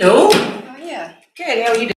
Hello. Oh, yeah. Good. How are you doing?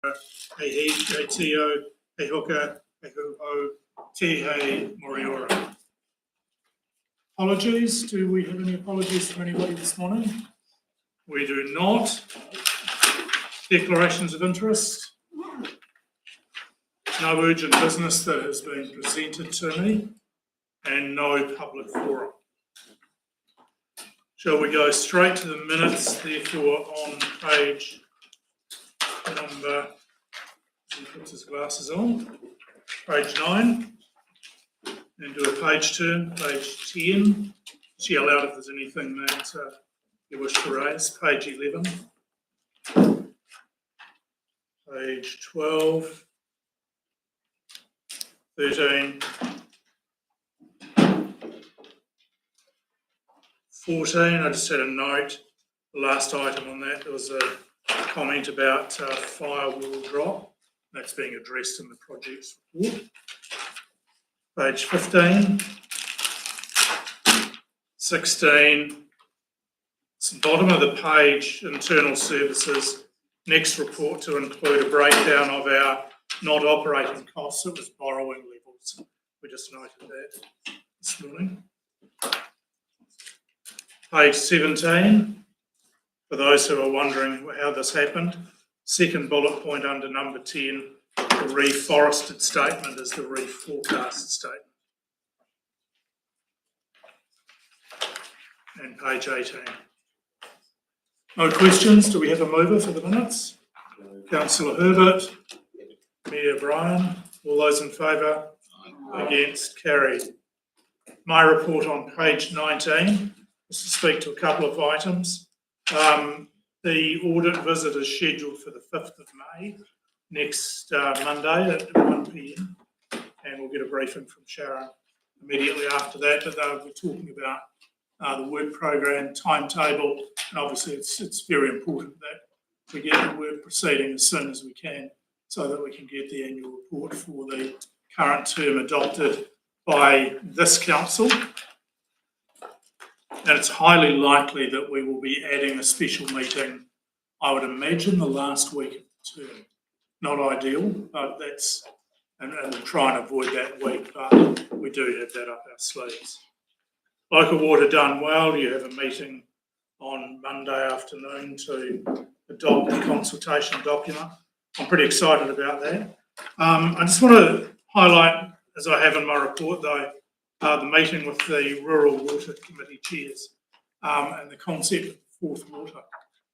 e hi, e tio, e hoka, e huho, te hei moriora. Apologies. Do we have any apologies from anybody this morning? We do not. Declarations of interest. No urgent business that has been presented to me, and no public forum. Shall we go straight to the minutes, therefore, on page number, he puts his glasses on, page 9, and do a page turn, page 10. Just yell out if there's anything that you wish to raise. Page 11, page 12, 13, 14, I just had a note, the last item on that, there was a comment about firewall drop. That's being addressed in the projects report. Page 15, 16, it's the bottom of the page, internal services, next report to include a breakdown of our not operating costs. It was borrowing levels. We just noted that this morning. Page 17, for those who are wondering how this happened, second bullet point under number 10, the reforested statement is the reforecast statement. And page 18. No questions? Do we have a mover for the minutes? Councillor Herbert, Mayor Brian, all those in favour? Against? Carried. My report on page 19 is to speak to a couple of items. The audit visit is scheduled for the 5th of May, next Monday at 1 p.m, and we'll get a briefing from Sharon immediately after that, but we're talking about the work program, timetable, and obviously it's very important that we get the work proceeding as soon as we can so that we can get the annual report for the current term adopted by this council. And it's highly likely that we will be adding a special meeting, I would imagine, the last week of the term. Not ideal, but that's, and we'll try and avoid that week, but we do have that up our sleeves. Local water done well. You have a meeting on Monday afternoon to adopt the consultation document. I'm pretty excited about that. I just want to highlight, as I have in my report though, the meeting with the Rural Water Committee chairs and the concept of fourth water,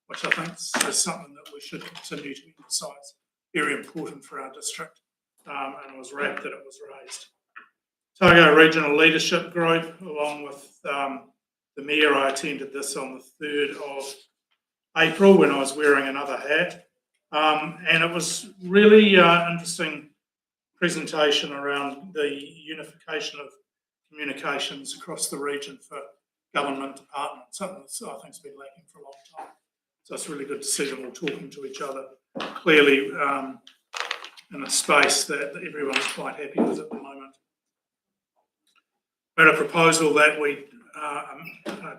which I think is something that we should continue to emphasise. Very important for our district, and I was rapt that it was raised. Otago Regional Leadership Group, along with the Mayor, I attended this on the 3rd of April when I was wearing another hat, and it was really interesting presentation around the unification of communications across the region for government departments, something that I think has been lacking for a long time. So it's really good to see them all talking to each other, clearly in a space that everyone's quite happy with at the moment. We had a proposal that we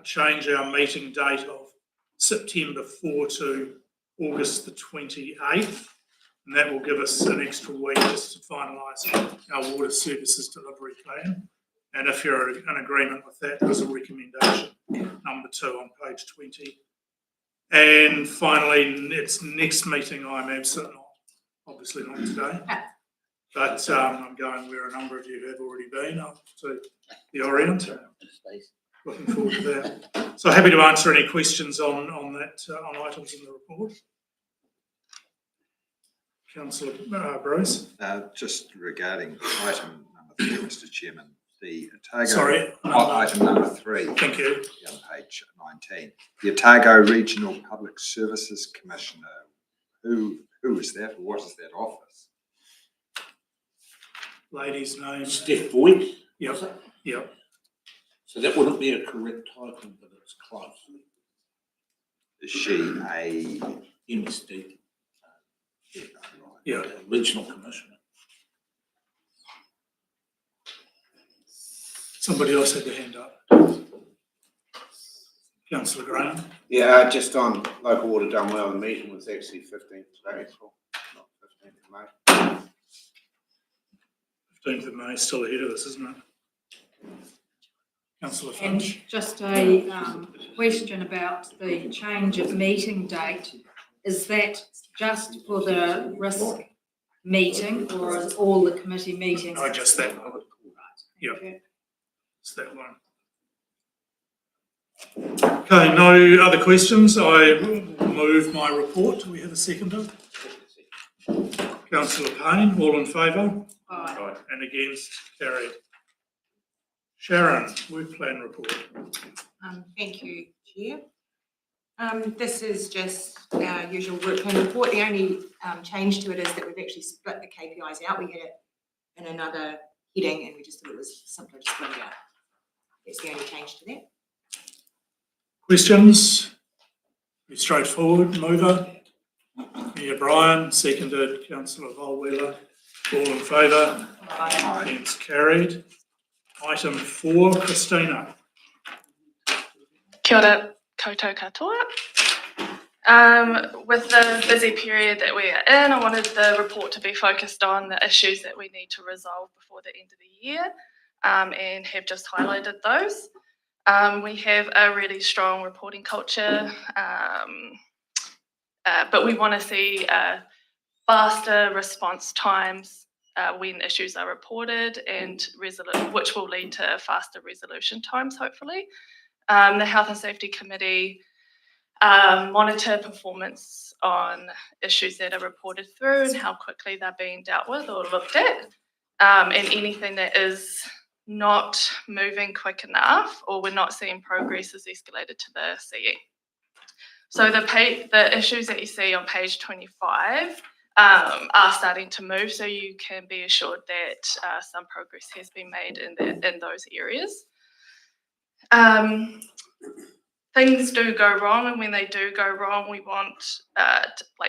change our meeting date of September 4 to August the 28th, and that will give us an extra week just to finalise our water services delivery plan. And if you're in agreement with that, there's a recommendation, number 2 on page 20. And finally, its next meeting I'm absent, obviously not today, but I'm going where a number of you have already been, up to the Orient. Looking forward to that. So happy to answer any questions on that, on items in the report. Councillor Bruce. Just regarding item number 3, Mr. Chairman, the Otago. Sorry. Item number 3. Thank you. On page 19. The Otago Regional Public Services Commissioner. Who is that? Or what is that office? Lady's name. Steph Boyd. Yep. Yep. So that wouldn't be a correct title, but it's close. Is she a MSD? Yeah. Regional Commissioner. Somebody else had their hand up. Councillor Graham. Yeah, just on local water done well, the meeting was actually 15th of April, not 15th of May is still ahead of us, isn't it? Councillor And Finch. just a question about the change of meeting date. Is that just for the risk meeting or is all the committee meetings? No, just that one. Right, Yeah. thank you. It's that one. Okay, no other questions. I move my report. Do we have a seconder? Councillor Payne, all in favour? Aye. And against? Carried. Sharon, work plan report. Thank you, Chair. This is just our usual work plan report. The only change to it is that we've actually split the KPIs out. We had it in another heading and we just thought it was simpler to split it out. That's the only change to that. Questions? Be straightforward. Mover. Mayor Brian, seconded. Councillor Volwheeler. All in favour? Aye. Against? Carried. Item 4, Christina. Kia ora, koutou katoa. With the busy period that we are in, I wanted the report to be focused on the issues that we need to resolve before the end of the year, and have just highlighted those. We have a really strong reporting culture, but we want to see faster response times when issues are reported, and which will lead to faster resolution times, hopefully. The Health and Safety Committee monitor performance on issues that are reported through and how quickly they're being dealt with or looked at, and anything that is not moving quick enough or we're not seeing progress is escalated to the CE. So the issues that you see on page 25 are starting to move, so you can be assured that some progress has been made in those areas. Things do go wrong, and when they do go wrong, we want,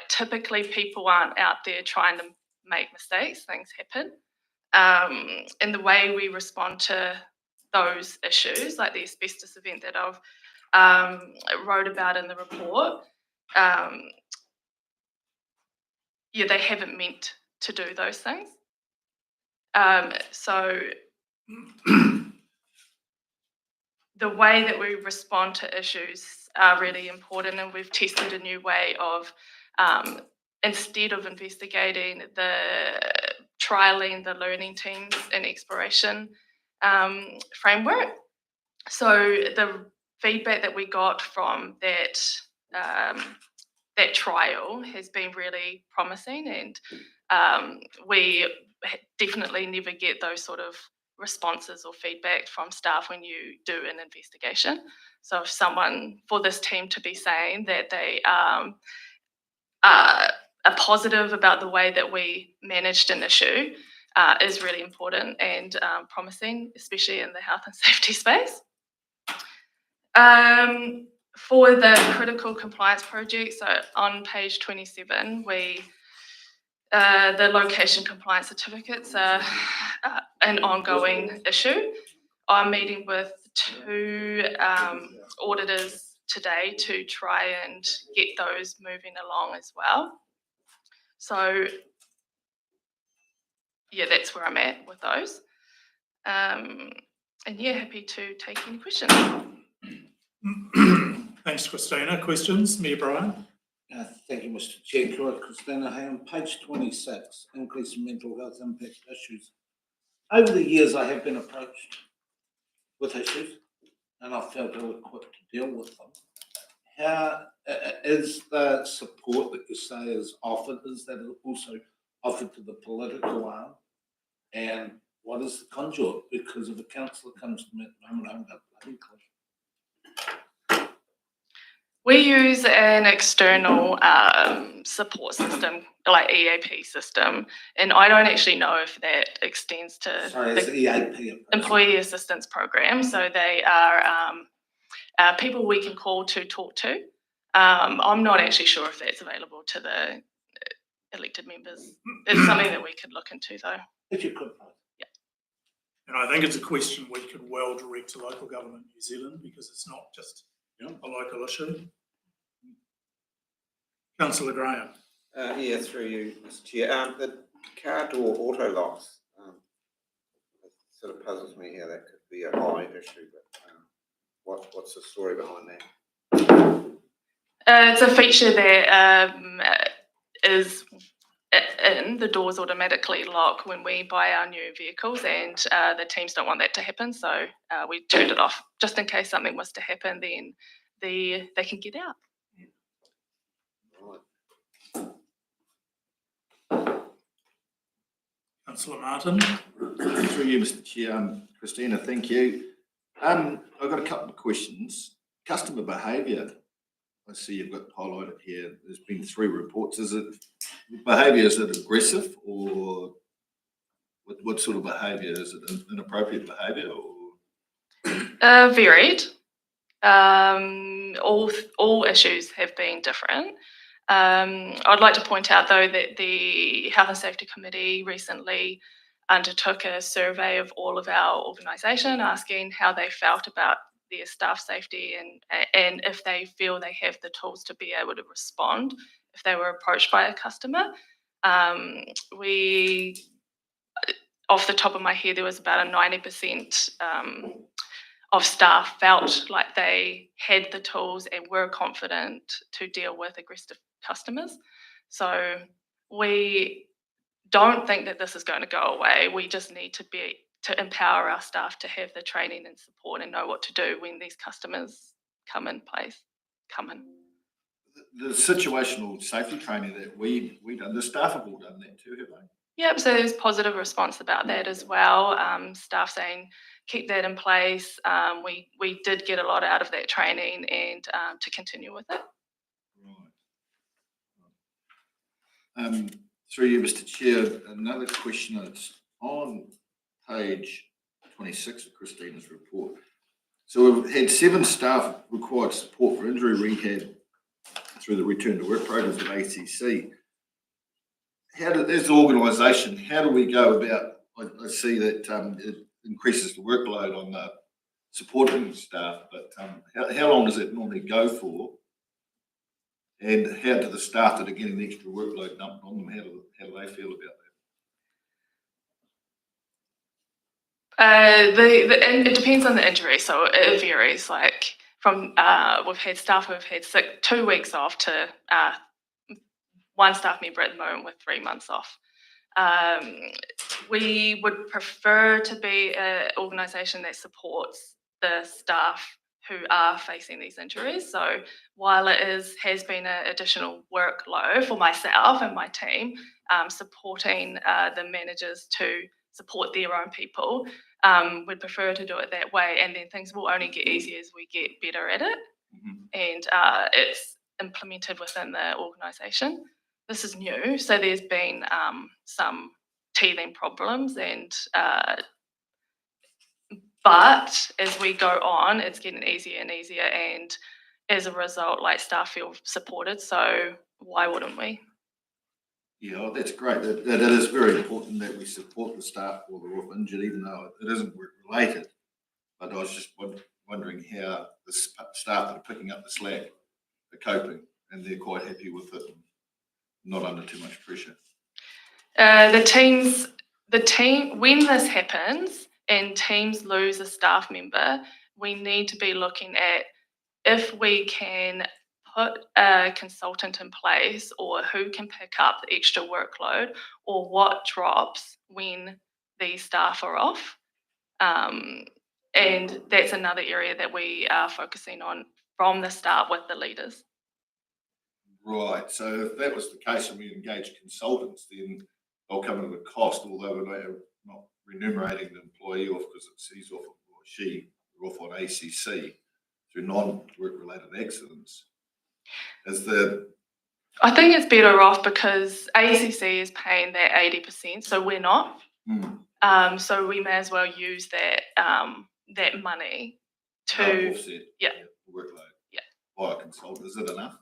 typically people aren't out there trying to make mistakes, things happen. And the way we respond to those issues, like the asbestos event that I've wrote about in the report, they haven't meant to do those things. So the way that we respond to issues are really important, and we've tested a new way of, instead of investigating, trialing the learning teams and exploration framework. So the feedback that we got from that trial has been really promising, and we definitely never get those sort of responses or feedback from staff when you do an investigation. So if someone, for this team to be saying that they are positive about the way that we managed an issue is really important and promising, especially in the health and safety space. For the critical compliance project, so on page 27, the location compliance certificates are an ongoing issue. I'm meeting with 2 auditors today to try and get those moving along as well. So, that's where I'm at with those. And happy to take any questions. Thanks, Christina. Questions? Mayor Brian? Thank you, Mr. Chair. Kia ora, Christina. Hey, on page 26, increase in mental health impact issues. Over the years, I have been approached with issues, and I felt ill-equipped to deal with them. How is the support that you say is offered, is that also offered to the political arm? And what is the conduit? Because if a councillor comes to me at the moment, I'm going to bloody clear. We use an external support system, like EAP system, and I don't actually know if that extends to the EAP Employee Assistance Program. So they are people we can call to talk to. I'm not actually sure if that's available to the elected members. It's something that we could look into, though. If you could. Yeah. And I think it's a question we could well direct to local government New Zealand, because it's not just a local issue. Councillor Graham. Yeah, through you, Mr. Chair. The car door auto locks, it sort of puzzles me how that could be a high issue, but what's the story behind that? It's a feature that is in the doors automatically lock when we buy our new vehicles, and the teams don't want that to happen, so we turned it off just in case something was to happen. Then they can get out. Right. Councillor Martin. Through you, Mr. Chair. Christina, thank you. I've got a couple of questions. Customer behaviour. I see you've got highlighted here. There's been 3 reports. Is it behaviour? Is it aggressive, or what sort of behaviour? Is it inappropriate behaviour, or? Varied. All issues have been different. I'd like to point out, though, that the Health and Safety Committee recently undertook a survey of all of our organisation, asking how they felt about their staff safety and if they feel they have the tools to be able to respond if they were approached by a customer. We, off the top of my head, there was about a 90% of staff felt like they had the tools and were confident to deal with aggressive customers. So we don't think that this is going to go away. We just need to empower our staff to have the training and support and know what to do when these customers come in. The situational safety training that we done, the staff have all done that too, have they? Yep, so there's positive response about that as well. Staff saying keep that in place. We did get a lot out of that training and to continue with it. Right. Through you, Mr. Chair, another question. It's on page 26 of Christina's report. So we've had 7 staff required support for injury rehab through the return to work programs of ACC. As an organisation, how do we go about? I see that it increases the workload on the supporting staff, but how long does it normally go for? And how do the staff that are getting the extra workload dumped on them, how do they feel about that? It depends on the injury, so it varies. Like from we've had staff who've had 2 weeks off to one staff member at the moment with 3 months off. We would prefer to be an organisation that supports the staff who are facing these injuries. So while it has been an additional workload for myself and my team, supporting the managers to support their own people, we'd prefer to do it that way, and then things will only get easier as we get better at it. And it's implemented within the organisation. This is new, so there's been some teething problems, and but as we go on, it's getting easier and easier, and as a result, like, staff feel supported. So why wouldn't we? Yeah, that's great. That is very important that we support the staff while they're off injured, even though it isn't work related. But I was just wondering how the staff that are picking up the slack are coping, and they're quite happy with it, not under too much pressure. The team, when this happens and teams lose a staff member, we need to be looking at if we can put a consultant in place, or who can pick up the extra workload, or what drops when these staff are off. And that's another area that we are focusing on from the start with the leaders. Right. So if that was the case and we engage consultants, then they'll come at a cost, although we're not remunerating the employee off because he's off or she off on ACC through non-work related accidents. I think it's better off because ACC is paying that 80%, so we're not. So we may as well use that money to offset the workload. Yeah. By a consultant. Is it enough?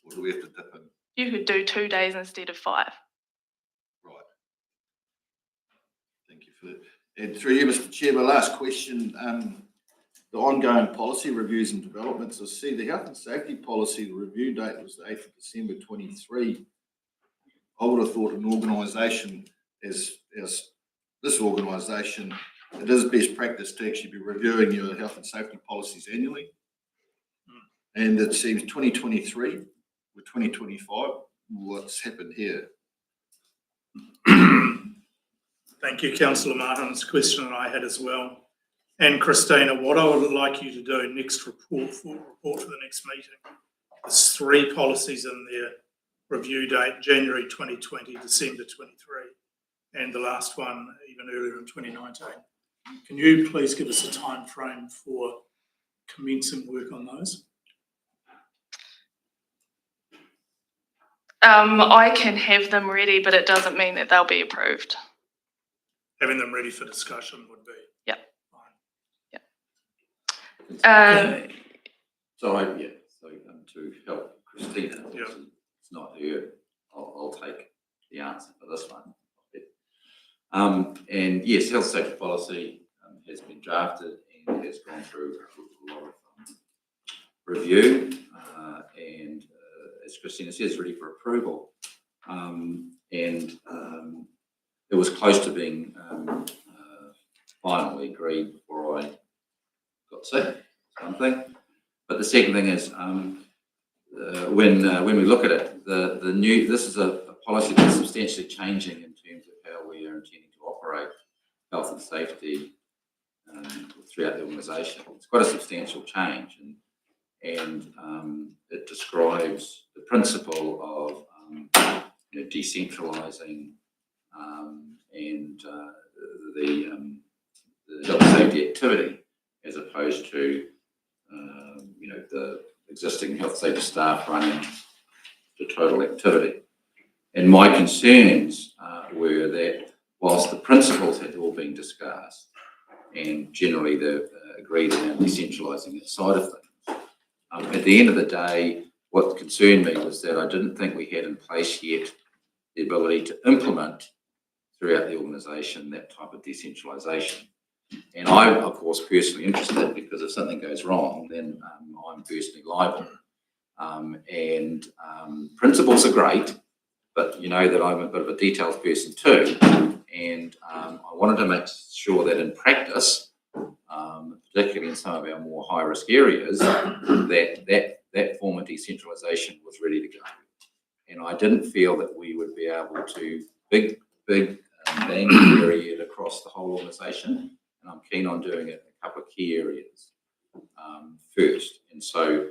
Or do we have to dip in? You could do 2 days instead of 5. Right. Thank you for that. And through you, Mr. Chair, my last question, the ongoing policy reviews and developments. I see the health and safety policy, the review date was the 8th of December 23. I would have thought an organisation as this organisation, it is best practice to actually be reviewing your health and safety policies annually. And it seems 2023 with 2025, what's happened here? Thank you, councillor Martin. It's a question that I had as well. And Christina, what I would like you to do next report for the next meeting, there's 3 policies in there. Review date, January 2020, December 23, and the last one even earlier in 2019. Can you please give us a time frame for commencing work on those? I can have them ready, but it doesn't mean that they'll be approved. Having them ready for discussion would be Yeah. fine. So to help Christina, Yeah. it's not her, I'll take the answer for this one. And yes, health safety policy has been drafted and has gone through a lot of review and as Christina says, ready for approval. It was close to being finally agreed before I got sick. That's one thing. But the second thing is when we look at it, this is a policy that's substantially changing in terms of how we are intending to operate health and safety throughout the organisation. It's quite a substantial change, and it describes the principle of decentralising and the health and safety activity as opposed to the existing health safety staff running the total activity. And my concerns were that whilst the principles had all been discussed and generally the agreed around decentralising that side of things, at the end of the day, what concerned me was that I didn't think we had in place yet the ability to implement throughout the organisation that type of decentralisation. And I'm, of course, personally interested because if something goes wrong, then I'm personally liable. Principles are great, but you know that I'm a bit of a details person too. And I wanted to make sure that in practice, particularly in some of our more high-risk areas, that form of decentralisation was ready to go. And I didn't feel that we would be able to bang theory it across the whole organisation. And I'm keen on doing it in a couple of key areas first. And so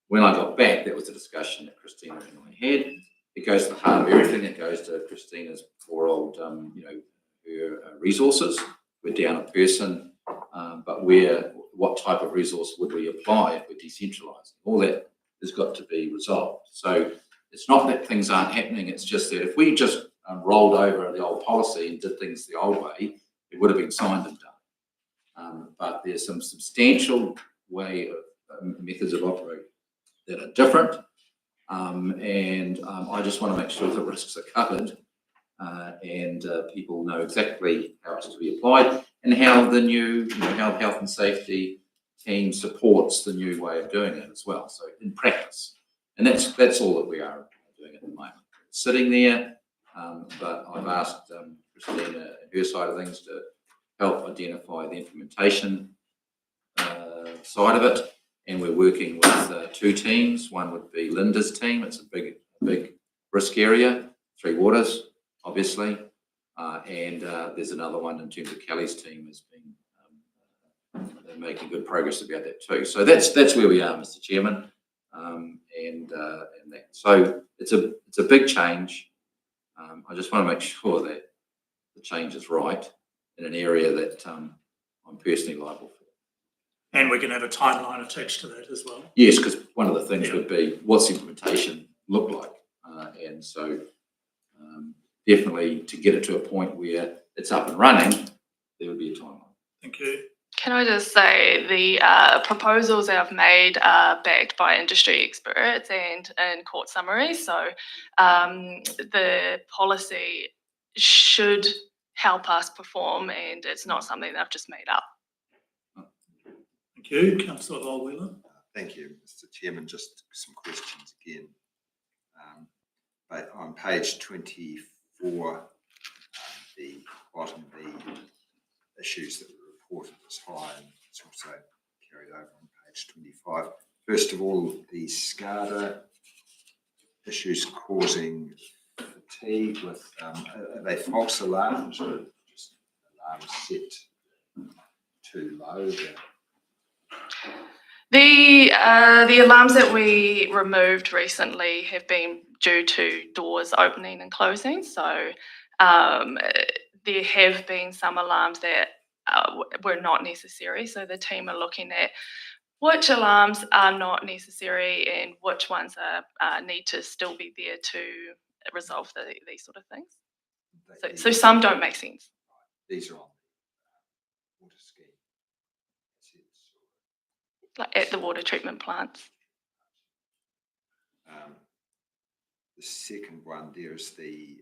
when I got back, that was a discussion that Christina and I had. It goes to the heart of everything. It goes to Christina's poor old, her resources. We're down a person, but what type of resource would we apply if we're decentralising? All that has got to be resolved. So it's not that things aren't happening. It's just that if we just rolled over the old policy and did things the old way, it would have been signed and done. But there's some substantial methods of operating that are different. I just want to make sure the risks are covered and people know exactly how it's to be applied and how the new, how the health and safety team supports the new way of doing it as well. So in practice, and that's all that we are doing at the moment. It's sitting there, but I've asked Christina and her side of things to help identify the implementation side of it. And we're working with 2 teams. One would be Linda's team. It's a big risk area, 3 Waters, obviously. And there's another one in terms of Kelly's team has been making good progress about that too. So that's where we are, Mr. Chairman. So it's a big change. I just want to make sure that the change is right in an area that I'm personally liable for. And we can have a timeline attached to that as well. Yes, because one of the things would be what's implementation look like, and so definitely to get it to a point where it's up and running, there would be a timeline. Thank you. Can I just say the proposals that I've made are backed by industry experts and in court summaries. So the policy should help us perform, and it's not something that I've just made up. Thank you. Councillor Holwheeler. Thank you, Mr. Chairman. Just some questions again. on page 24, the bottom, the issues that were reported as high, and it's also carried over on page 25. First of all, the SCADA issues causing fatigue with, are they false alarms or just alarms set too low? The alarms that we removed recently have been due to doors opening and closing. So there have been some alarms that were not necessary. So the team are looking at which alarms are not necessary and which ones are need to still be there to resolve these sort of things. So some don't make sense. These are on the water scheme. Like at the water treatment plants. The second one, there's the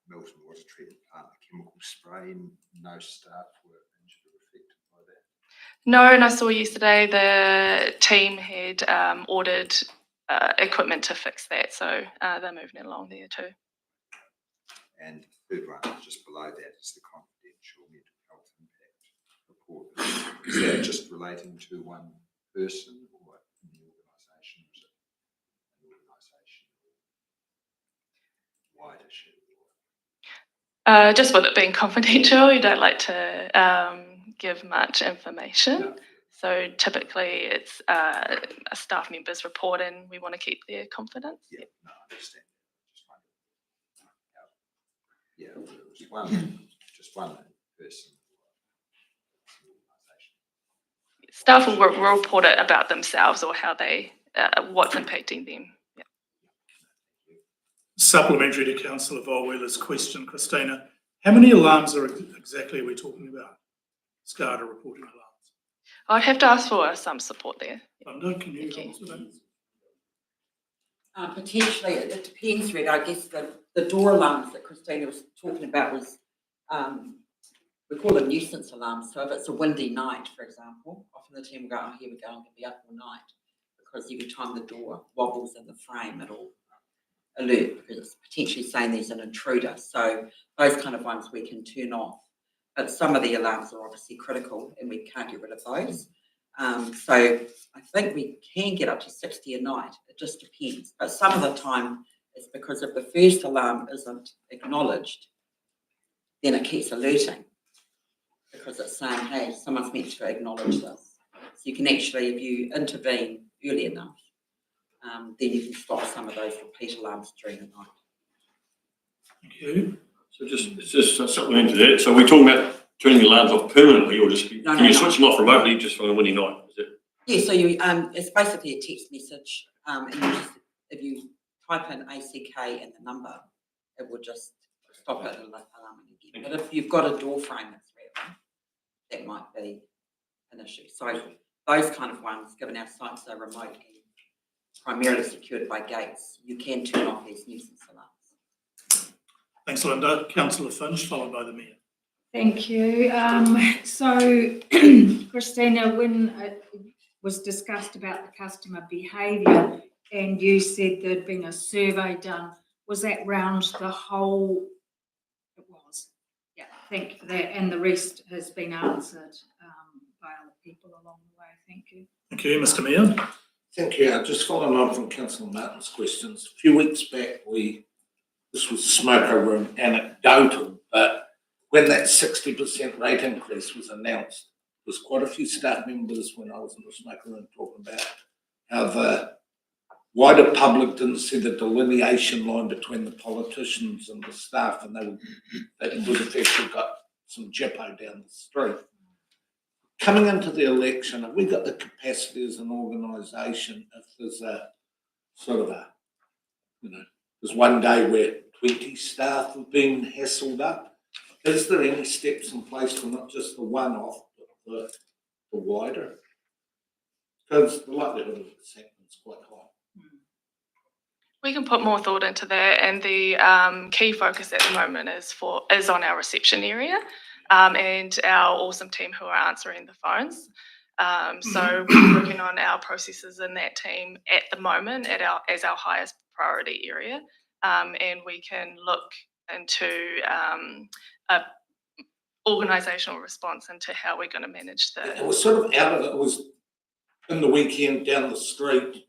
Milton water treatment plant, the chemical spray. No staff were injured or affected by that. No, and I saw yesterday the team had ordered equipment to fix that, so they're moving along there too. And the third one, just below that, is the confidential mental health impact report. Is that just relating to one person or in the organisation? Is it an organisation wide issue? Just with it being confidential, you don't like to give much information. No. So typically it's a staff member's report and we want to keep their confidence. Yeah, no, I understand. Just wondering. Yeah, it was just one person. Staff will report it about themselves or how they, what's impacting them. Yeah. Supplementary to Councillor Volweller's question, Christina, how many alarms exactly are we talking about? SCADA reporting alarms. I'd have to ask for some support there. Linda, can you answer that? Potentially, it depends, Red. I guess the door alarms that Christina was talking about was, we call them nuisance alarms. So if it's a windy night, for example, often the team will go, oh, here we go, I'm going to be up all night, because every time the door wobbles in the frame, it'll alert, because it's potentially saying there's an intruder. So those kind of ones we can turn off. But some of the alarms are obviously critical and we can't get rid of those. So I think we can get up to 60 a night. It just depends. But some of the time it's because if the first alarm isn't acknowledged, then it keeps alerting because it's saying, hey, someone's meant to acknowledge this. So you can actually, if you intervene early enough, then you can stop some of those repeat alarms during the night. Thank you. So just supplement to that. So we're talking about turning the alarms off permanently, or just can you switch them off remotely just for a windy night? Is it? Yeah. So you it's basically a text message, and you just, if you type in ACK and the number, it will just stop it alarming again. But if you've got a door frame that's rattling, that might be an issue. So those kind of ones, given our sites are remote and primarily secured by gates, you can turn off these nuisance alarms. Thanks, Linda. Councillor Finch, followed by the Mayor. Thank you. So, Christina, when it was discussed about the customer behaviour and you said there'd been a survey done, was that round the whole? It was. Yeah, thank you for that. And the rest has been answered by other people along the way. Thank you. Thank you, Mr. Mayor. Thank you. Just following on from Councillor Martin's questions, a few weeks back this was smoke over anecdotal, but when that 60% rate increase was announced, there was quite a few staff members when I was in the smoke room talking about how the wider public didn't see the delineation line between the politicians and the staff, and they would have actually got some jippo down the street. Coming into the election, have we got the capacity as an organisation, if there's a sort of a, there's one day where 20 staff have been hassled up, is there any steps in place for not just the one-off, but the wider? Because the likelihood of this happening is quite high. We can put more thought into that, and the key focus at the moment is on our reception area and our awesome team who are answering the phones. So we're working on our processes in that team at the moment as our highest priority area. and we can look into a organisational response into how we're going to manage It the. was sort of it was in the weekend down the street,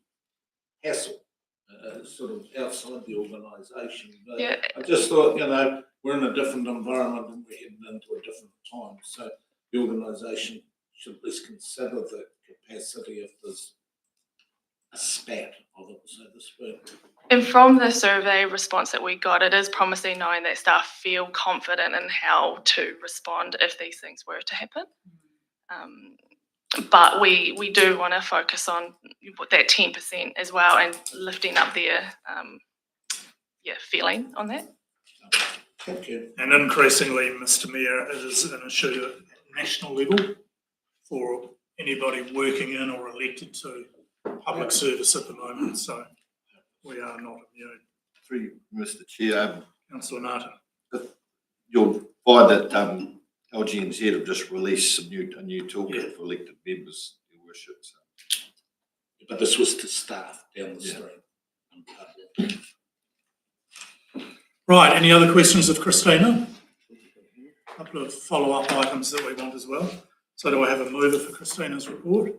hassle, sort of outside the organisation. But Yeah. I just thought, we're in a different environment and we're heading into a different time. So the organisation should at least consider the capacity if there's a spat of it, so to speak. And from the survey response that we got, it is promising knowing that staff feel confident in how to respond if these things were to happen. But we do want to focus on that 10% as well and lifting up their feeling on that. Thank you. And increasingly, Mr. Mayor, it is an issue at national level for anybody working in or elected to public service at the moment. So we are not immune. Through you, Mr. Chair, Councillor Martin. you'll find that LGNZ have just released a new toolkit for elected members, Your Worship. So. But this was to staff down the street. Right, any other questions of Christina? A couple of follow-up items that we want as well. So do I have a mover for Christina's report?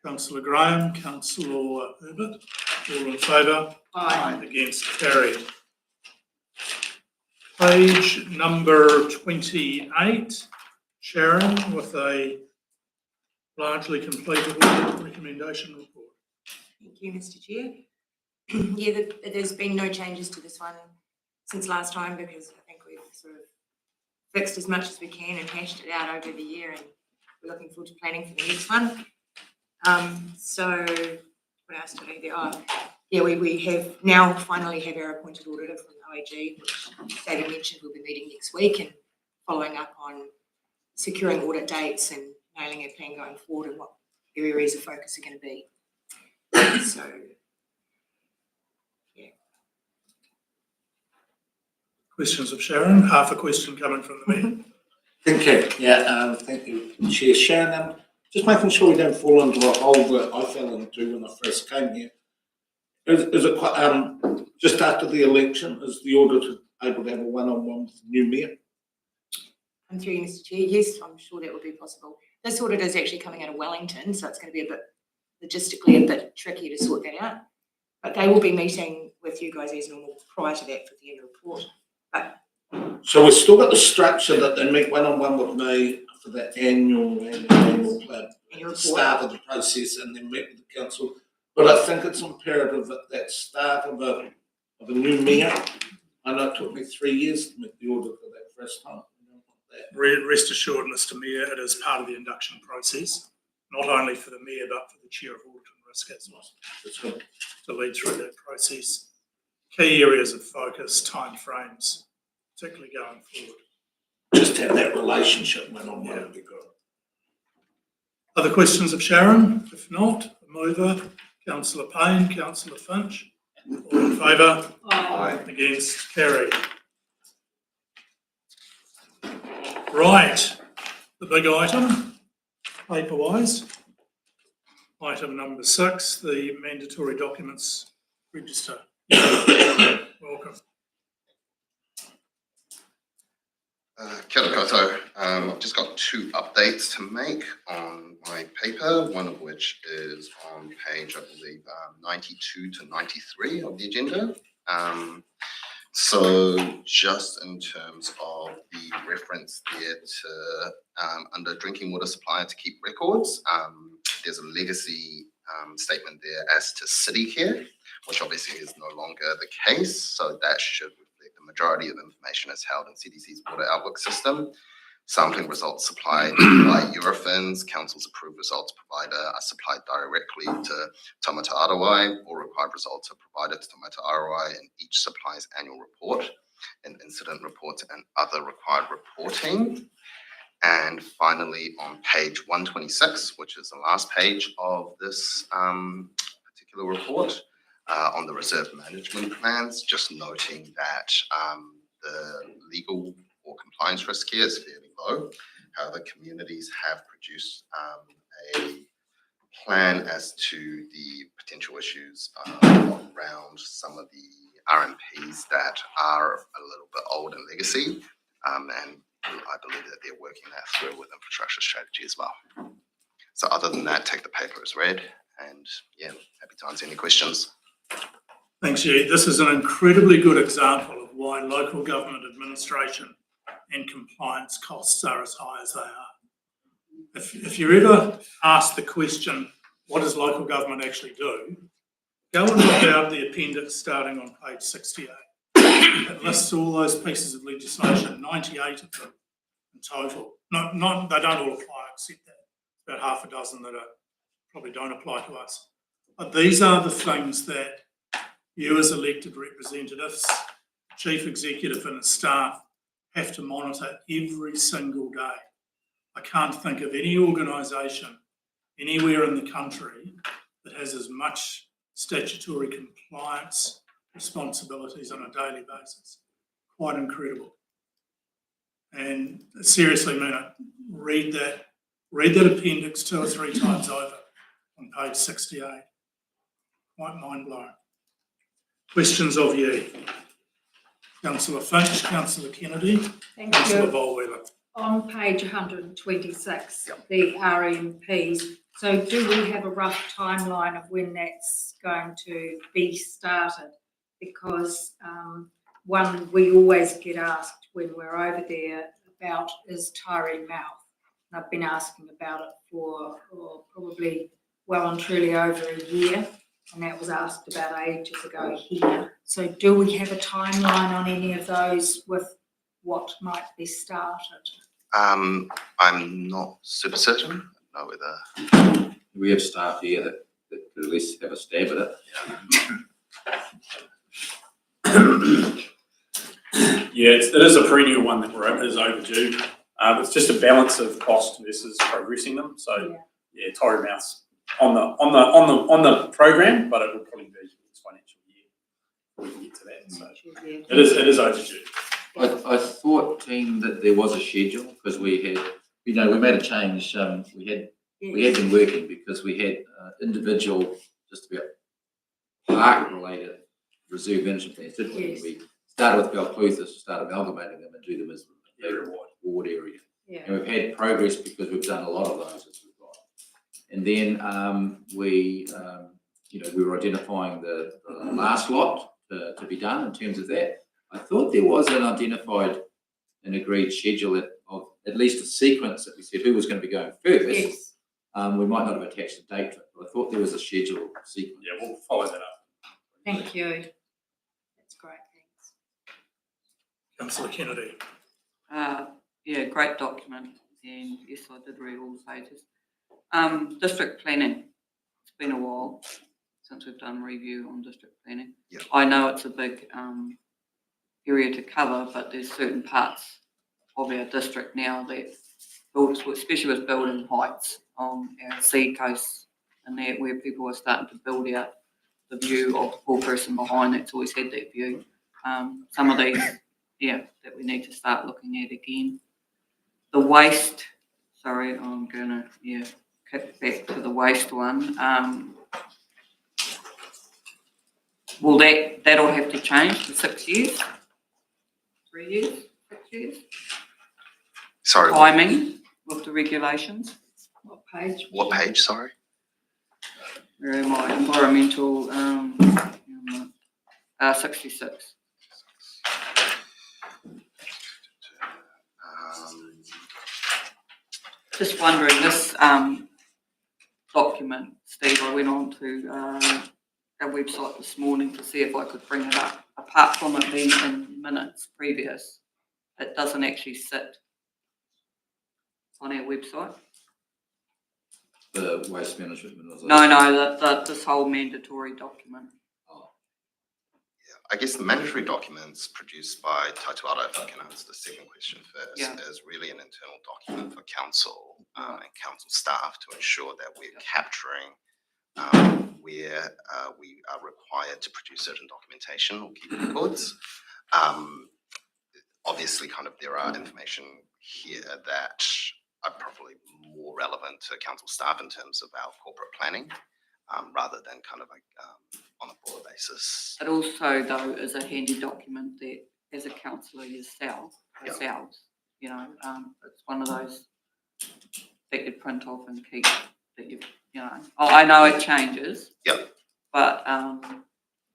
Councillor Graham, Councillor Herbert, all in favour? Aye. Against, carried. Page number 28, Sharon, with a largely completed recommendation report. Thank you, Mr. Chair. Yeah, there's been no changes to this one since last time because I think we've sort of fixed as much as we can and hashed it out over the year, and we're looking forward to planning for the next one. So what else did I do? Oh, yeah, we have now finally have our appointed auditor from the OAG, which David mentioned we'll be meeting next week and following up on securing audit dates and nailing a plan going forward and what their areas of focus are going to be. So, yeah. Questions of Sharon? Half a question coming from the mayor. Thank you. Yeah, thank you, Chair. Sharon, just making sure we don't fall into a hole that I fell into when I first came here. Is it quite, just after the election, is the auditor able to have a one-on-one with the new mayor? I'm through you, Mr. Chair. Yes, I'm sure that would be possible. This audit is actually coming out of Wellington, so it's going to be a bit logistically a bit tricky to sort that out. But they will be meeting with you guys as normal prior to that for the annual report. But So we've still got the structure that they meet one-on-one with me for the annual plan, annual the report. start of the process, and then meet with the council. But I think it's imperative at that start of a new mayor. I know it took me 3 years to meet the auditor that first time. Rest assured, Mr. Mayor, it is part of the induction process, not only for the mayor, but for the chair of audit and risk as well, to lead through that process. Key areas of focus, timeframes, particularly going forward. Just have that relationship one-on-one would be good. Other questions of Sharon? If not, a mover, Councillor Payne, Councillor Finch, all in favour? Aye. Against, carried. Right, the big item, paper-wise. Item number 6, the mandatory documents register. Welcome. Kia ora koutou. I've just got 2 updates to make on my paper, one of which is on page, I believe, 92 to 93 of the agenda. So just in terms of the reference there to under drinking water supplier to keep records, there's a legacy statement there as to city care, which obviously is no longer the case. So that should reflect the majority of information is held in CDC's water outlook system. Sampling results supplied by Eurofins, council's approved results provider are supplied directly to Taumata Arawai. All required results are provided to Taumata Arawai in each supplier's annual report and incident reports and other required reporting. And finally, on page 126, which is the last page of this particular report, on the reserve management plans, just noting that the legal or compliance risk here is fairly low. However, communities have produced a plan as to the potential issues around some of the RMPs that are a little bit old and legacy. And I believe that they're working that through with infrastructure strategy as well. So other than that, take the paper as read, and yeah, happy to answer any questions. Thanks, Hugh. This is an incredibly good example of why local government administration and compliance costs are as high as they are. If you're ever asked the question, what does local government actually do? Go and look out the appendix starting on page 68. It lists all those pieces of legislation, 98 of them in total. Not they don't all apply except that. About half a dozen that probably don't apply to us. But these are the things that you as elected representatives, chief executive and his staff have to monitor every single day. I can't think of any organisation anywhere in the country that has as much statutory compliance responsibilities on a daily basis. Quite incredible. And seriously, man, read that appendix 2 or 3 times over on page 68. Quite mind-blowing. Questions of you? Councillor Finch, Councillor Kennedy, Thank Councillor you. Bolwell. On page 126, the RMPs, so do we have a rough timeline of when that's going to be started? Because one we always get asked when we're over there about is Tyree Mouth. And I've been asking about it for probably well and truly over a year, and that was asked about ages ago here. So do we have a timeline on any of those with what might be started? I'm not super certain. I don't know whether. We have staff here that could at least have a stab at it. Yeah, it is a perennial one that is overdue. It's just a balance of cost versus progressing them. So yeah, Tyree Mouth's on the program, but it will probably be this financial year before we can get to that. So it is overdue. I thought, team, that there was a schedule because we had, we made a change. We had been working because we had individual, just about park-related reserve management plans, didn't we? Yes. We started with Belcluthis to start amalgamating them and do them as a ward area. Yeah. And we've had progress because we've done a lot of those as we've got. And then we were identifying the last lot to be done in terms of that. I thought there was an identified and agreed schedule of at least a sequence that we said who was going to be going first. Yes. We might not have attached a date to it, but I thought there was a schedule sequence. Yeah, we'll follow that up. Thank you. That's great, thanks. Councillor Kennedy. Yeah, great document, and yes, I did read all the pages. District planning, it's been a while since we've done a review on district planning. Yeah. I know it's a big area to cover, but there's certain parts of our district now that especially with building heights on our sea coast and that where people are starting to build out the view of the poor person behind that's always had that view. Some of these, that we need to start looking at again. The waste, sorry, I'm gonna, kick back to the waste one. Will that'll have to change to 6 years? 3 years? 6 years? Sorry. Timing of the regulations. What page? What page? Sorry. Where am I? Environmental, 66. Just wondering, this document, Steve, I went on to our website this morning to see if I could bring it up. Apart from it being in minutes previous, it doesn't actually sit on our website. The waste management. No, this whole mandatory document. I guess the mandatory documents produced by Taituara, if I can answer the second question first, is really an internal document for council and council staff to ensure that we're capturing where we are required to produce certain documentation or keep records. Obviously, there are information here that are probably more relevant to council staff in terms of our corporate planning, rather than kind of like on a broad basis. It also, though, is a handy document that, as a councillor yourself, ourselves, you know, it's one of those that you print off and keep, that you know. Oh, I know it changes. Yep. But,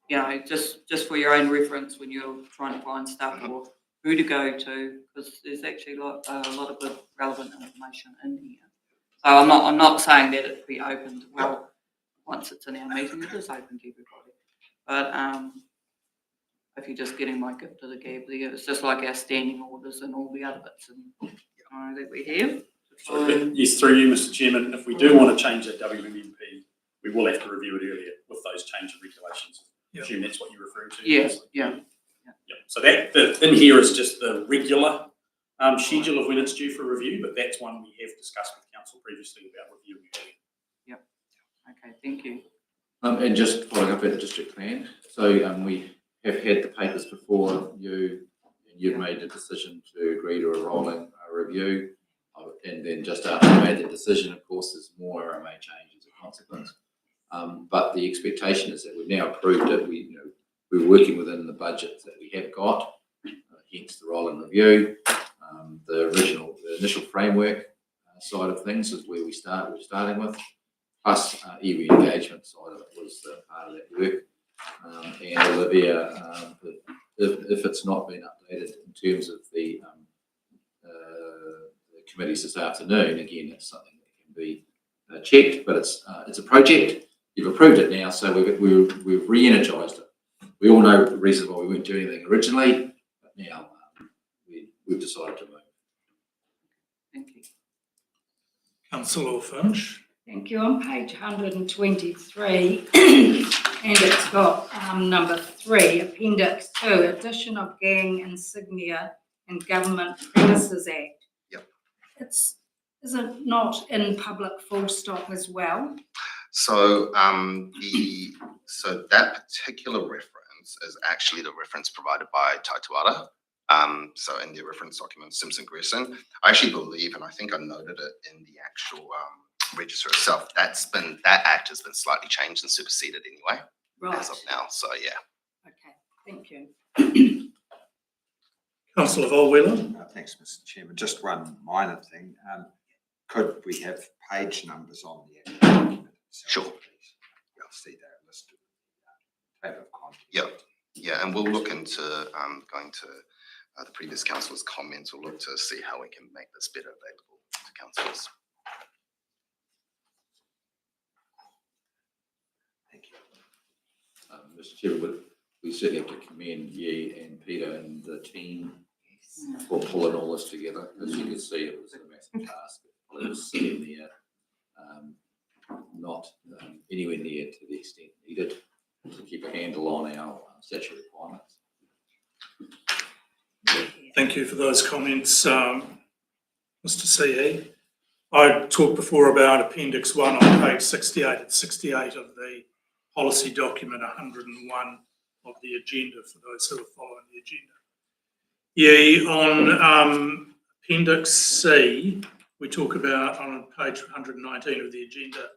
you know, just for your own reference when you're trying to find stuff or who to go to, because there's actually a lot of good relevant information in here. So I'm not saying that it be open to, well, once it's in our meeting, it is open to everybody. But if you're just getting my gift of the gab there, it's just like our standing orders and all the other bits that we have. So, yes, through you, Mr. Chairman, if we do want to change that WMMP, we will have to review it earlier with those change of regulations. I assume that's what you're referring to. Yes, yeah. So that in here is just the regular schedule of when it's due for review, but that's one we have discussed with council previously about reviewing it. Yep. Okay, thank you. And just following up at the district plan, so we have had the papers before you, and you've made a decision to agree to a rolling review, and then just after you made that decision, of course, there's more RMA changes as a consequence. But the expectation is that we've now approved it. We're working within the budget that we have got, hence the rolling review. The initial framework side of things is where we're starting with. Plus, iwi engagement side of it was part of that work. And Olivia, if it's not been updated in terms of the committees this afternoon, again, it's something that can be checked, but it's a project. You've approved it now, so we've re-energised it. We all know the reason why we weren't doing anything originally, but now we've decided to move. Thank you. Councillor Finch. Thank you. On page 123, and it's got number 3, Appendix 2, Addition of Gang Insignia and Government Premises Act. Yep. Is it not in public full stop as well? So so that particular reference is actually the reference provided by Taituara. So in the reference document, Simpson Grierson, I actually believe, and I think I noted it in the actual register itself, that act has been slightly changed and superseded anyway, as of now. So yeah. Okay, thank you. Councillor Volwheeler. Thanks, Mr. Chairman. Just one minor thing. Could we have page numbers on the actual document itself, Sure. please? You'll see that listed in the table of contents. Yeah, and we'll look into going to the previous councillors' comments. We'll look to see how we can make this better available to councillors. Thank you. Mr. Chairman, we certainly have to commend Yi and Peter and the team for pulling all this together. As you can see, it was a massive task. It was sitting there, not anywhere near to the extent needed to keep a handle on our statutory requirements. Thank you for those comments, Mr. CE. I talked before about Appendix 1 on page 68. It's 68 of the policy document, 101 of the agenda for those who are following the agenda. Yeah, on Appendix C, we talk about on page 119 of the agenda,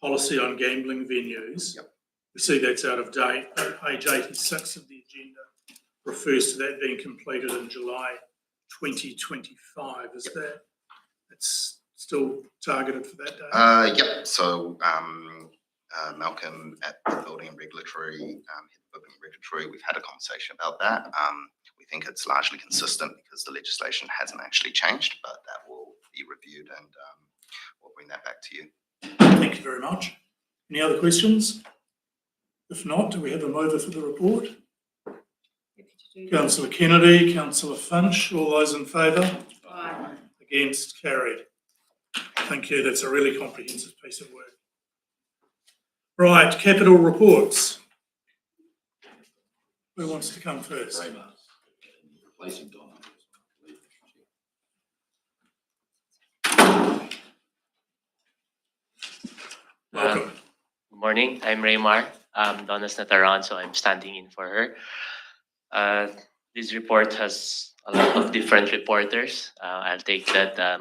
policy on gambling venues. Yep. We see that's out of date. Page 86 of the agenda refers to that being completed in July 2025. Is that, it's still targeted for that date? Yep. So Malcolm at the Building and Regulatory, we've had a conversation about that. We think it's largely consistent because the legislation hasn't actually changed, but that will be reviewed and we'll bring that back to you. Thank you very much. Any other questions? If not, do we have a mover for the report? Councillor Kennedy, Councillor Finch, all those in favour? Aye. Against, carried. Thank you, that's a really comprehensive piece of work. Right, capital reports. Who wants to come first? Replacing Donna. Welcome. Good morning, I'm Raymar. Donna's not around, so I'm standing in for her. This report has a lot of different reporters. I'll take that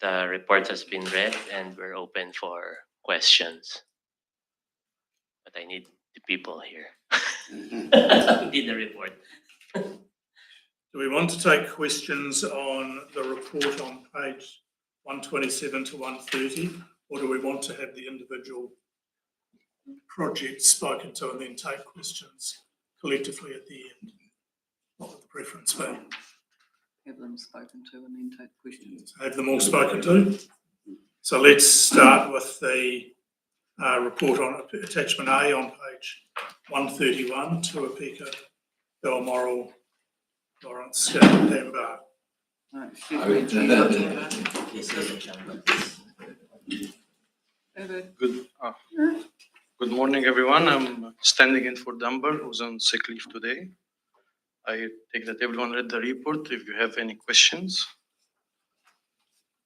the report has been read and we're open for questions. But I need the people here. Need the report. Do we want to take questions on the report on page 127 to 130, or do we want to have the individual projects spoken to and then take questions collectively at the end? What would the preference be? Have them spoken to and then take questions. Have them all spoken to? So let's start with the report on attachment A on page 131, Tuapeka, Balmoral, Lawrence, Pemba. No, excuse me, Chair. Good morning, everyone. I'm standing in for Dunbar, who's on sick leave today. I take that everyone read the report. If you have any questions.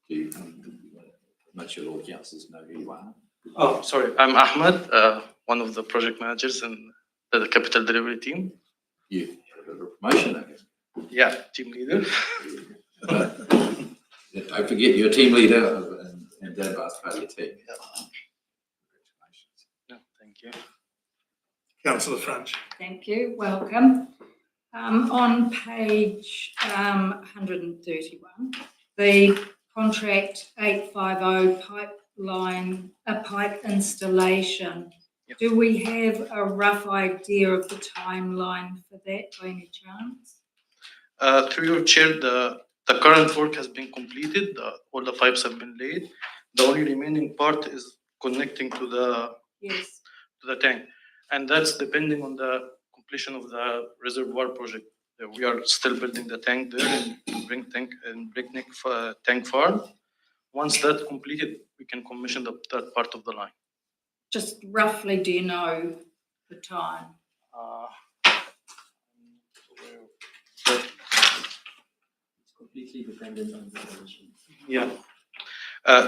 Make sure all councillors know who you are. Oh, sorry. I'm Ahmed, one of the project managers in the capital delivery team. You had a bit of a promotion, I guess. Yeah, team leader. Don't forget you're a team leader and Dunbar's part of your team. No, thank you. Councillor French. Thank you, welcome. On page 131, the contract 850 pipeline, pipe installation. Yep. Do we have a rough idea of the timeline for that by any chance? Through your chair, the current work has been completed. All the pipes have been laid. The only remaining part is connecting to the Yes. to the tank, and that's depending on the completion of the reservoir project. We are still building the tank there in Brickneck Tank Farm. Once that's completed, we can commission the third part of the line. Just roughly, do you know the time? Completely dependent on the condition. Yeah.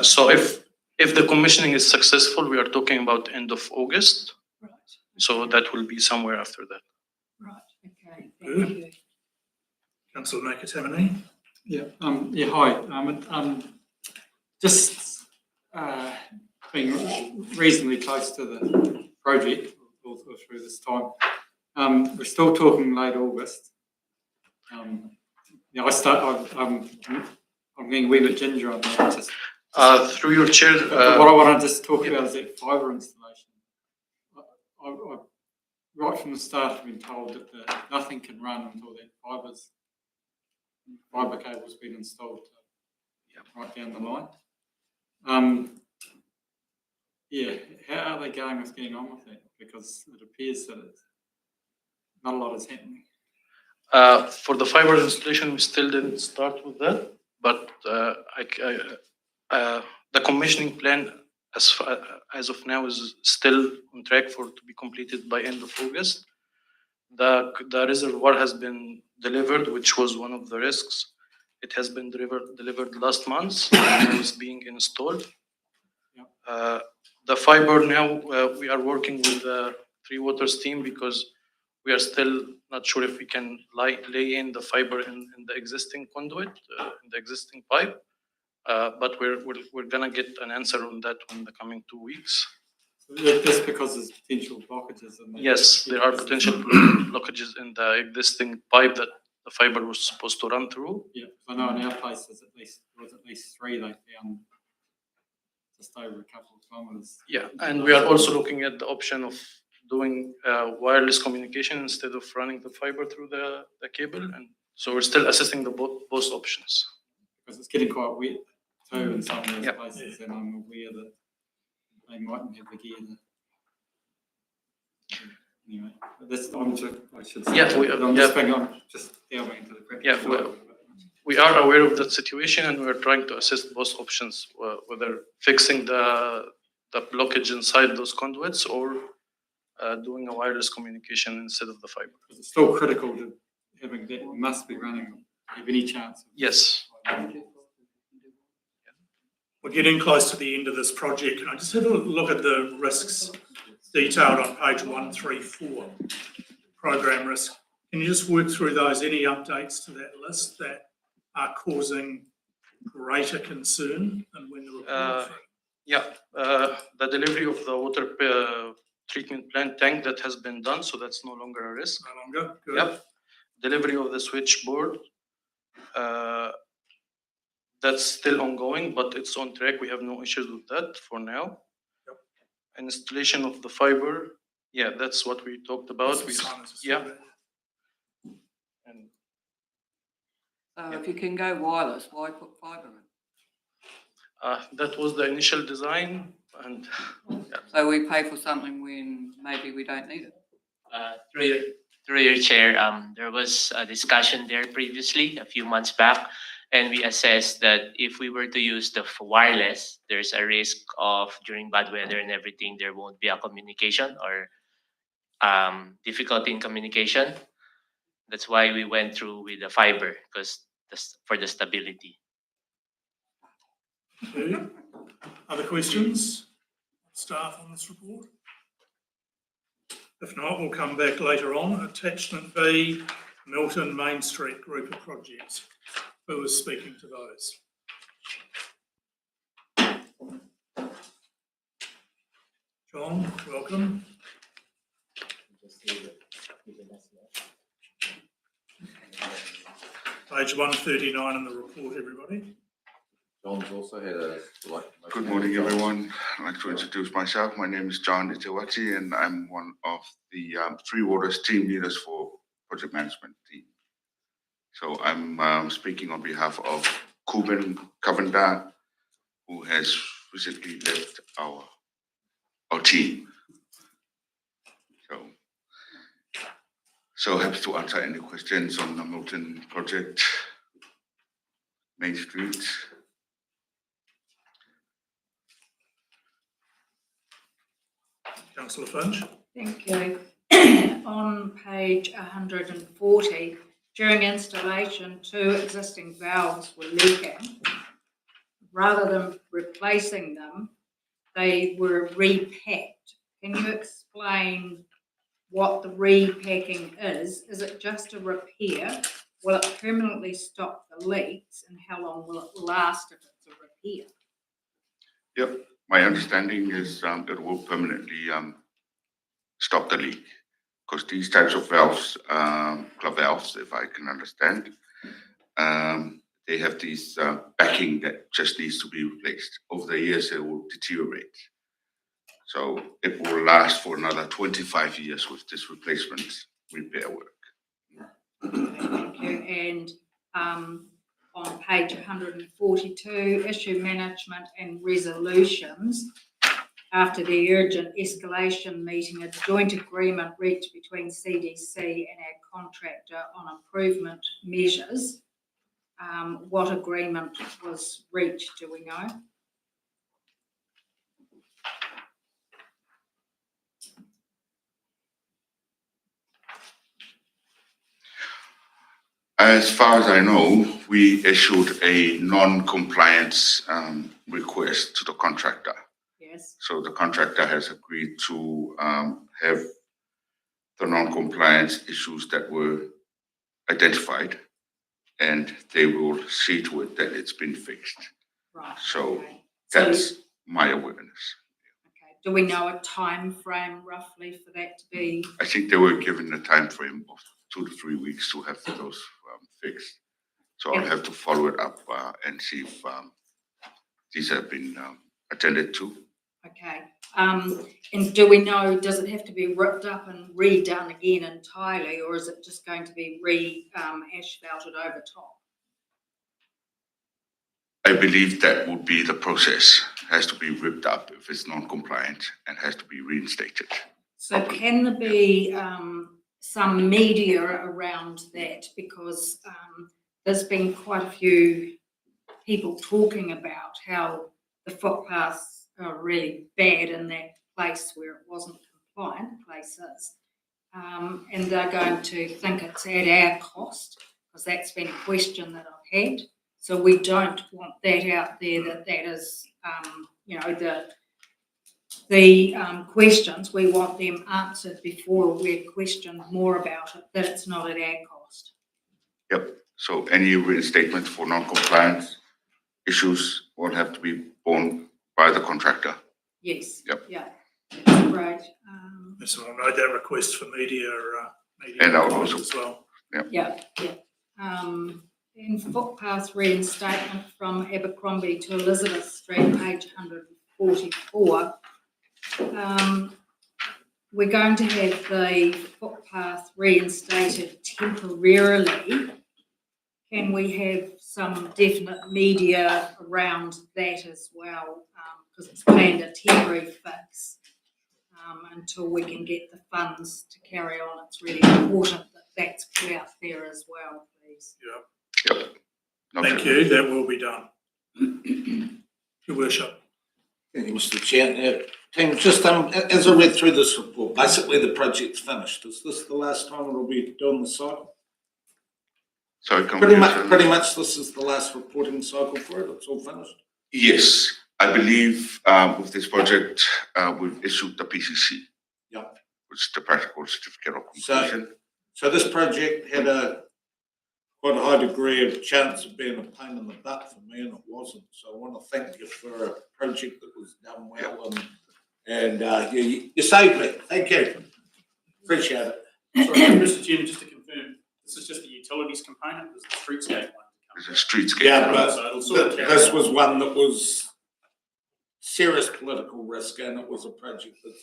So if the commissioning is successful, we are talking about end of August. Right. So that will be somewhere after that. Right, okay, Good. thank you. Councillor Nakatamani. Hi. Just being reasonably close to the project all through this time. We're still talking late August. I'm getting a wee bit ginger on that. Just, Through your chair. what I want to just talk about is that fibre installation. I right from the start, I've been told that nothing can run until that fibre cable's been installed right down the line. How are they going with getting on with that? Because it appears that not a lot is happening. For the fiber installation, we still didn't start with that, but the commissioning plan as of now is still on track to be completed by end of August. The reservoir has been delivered, which was one of the risks. It has been delivered last month and is being installed. The fiber now, we are working with the Three Waters team because we are still not sure if we can lay in the fiber in the existing conduit, in the existing pipe. But we're gonna get an answer on that in the coming 2 weeks. So that's because there's potential blockages in there. Yes, there are potential blockages in the existing pipe that the fiber was supposed to run through. Yeah, I know in our place there's at least 3 they found just over a couple of kilometres. Yeah, and we are also looking at the option of doing wireless communication instead of running the fiber through the cable, and so we're still assessing both options. Because it's getting quite wet too in some of those places, and I'm aware that they mightn't have the gear. Anyway, but that's I should say. Yeah, I'm just delving into the practice. Yeah, we are aware of that situation, and we're trying to assess both options, whether fixing the blockage inside those conduits or doing a wireless communication instead of the fiber. It's still critical to having that must be running. Have any chance? Yes. We're getting close to the end of this project. Can I just have a look at the risks detailed on page 134, program risk? Can you just work through those? Any updates to that list that are causing greater concern than when the report was written? Yeah, the delivery of the water treatment plant tank that has been done, so that's no longer a risk. No longer? Good. Yep. Delivery of the switchboard, that's still ongoing, but it's on track. We have no issues with that for now. Yep. Installation of the fiber, yeah, that's what we talked about. Yeah. And So if you can go wireless, why put fibre in? that was the initial design, and So we pay for something when maybe we don't need it. Through your chair, there was a discussion there previously, a few months back, and we assessed that if we were to use the wireless, there's a risk of during bad weather and everything, there won't be a communication or difficulty in communication. That's why we went through with the fiber, because for the stability. Okay. Other questions? Staff on this report? If not, we'll come back later on. Attachment B, Milton Main Street group of projects. Who is speaking to those? John, welcome. Page 139 in the report, everybody. John's also had a Good morning, everyone. I'd like to introduce myself. My name is John Itawati, and I'm one of the Three Waters team leaders for project management team. So I'm speaking on behalf of Kuben Kavanda, who has recently left our team. So happy to answer any questions on the Milton project, Main Street. Councillor Finch. Thank you. On page 140, during installation, 2 existing valves were leaking. Rather than replacing them, they were repacked. Can you explain what the repacking is? Is it just a repair? Will it permanently stop the leaks, and how long will it last if it's a repair? Yep, my understanding is it will permanently stop the leak, because these types of valves, club valves, if I can understand, they have these backing that just needs to be replaced. Over the years, it will deteriorate. So it will last for another 25 years with this replacement repair work. Thank you. And on page 142, issue management and resolutions. After the urgent escalation meeting, a joint agreement reached between CDC and our contractor on improvement measures. What agreement was reached, do we know? As far as I know, we issued a non-compliance request to the contractor. Yes. So the contractor has agreed to have the non-compliance issues that were identified, and they will see to it that it's been fixed. Right. So okay. that's my awareness. Okay. Do we know a time frame roughly for that to be? I think they were given a time frame of 2 to 3 weeks to have those fixed. So I'll have to follow it up and see if these have been attended to. Okay. And do we know, does it have to be ripped up and redone again entirely, or is it just going to be asphalted over top? I believe that would be the process. Has to be ripped up if it's non-compliant and has to be reinstated. So can there be some media around that? Because there's been quite a few people talking about how the footpaths are really bad in that place where it wasn't compliant, places. And they're going to think it's at our cost, because that's been a question that I've had. So we don't want that out there, that is, the questions, we want them answered before we're questioned more about it, that it's not at our cost. Yep. So any reinstatement for non-compliance issues will have to be borne by the contractor. Yes. Yep. Yeah, that's great. So I made that request for media And I'll comment also- as well. Yeah. And footpath reinstatement from Abercrombie to Elizabeth Street, page 144. We're going to have the footpath reinstated temporarily. Can we have some definite media around that as well? Because it's planned a temporary fix until we can get the funds to carry on. It's really important that that's put out there as well, please. Yep. Thank you, that will be done. Your worship. Thank you, Mr. Chair. Team, just as I read through this report, basically the project's finished. Is this the last time it'll be doing the cycle? So can Pretty we much, just- pretty much this is the last reporting cycle for it. It's all finished. Yes, I believe with this project, we've issued the PCC. Yeah. Which is the practical certificate of completion. So this project had quite a high degree of chance of being a pain in the butt for me, and it wasn't. So I want to thank you for a project that was done well, and you saved me. Thank you. Appreciate it. Sorry, Mr. Chairman, just to confirm, this is just the utilities component, there's the streetscape one. There's a streetscape. Yeah, but So it'll sort of carry this on. was one that was serious political risk, and it was a project that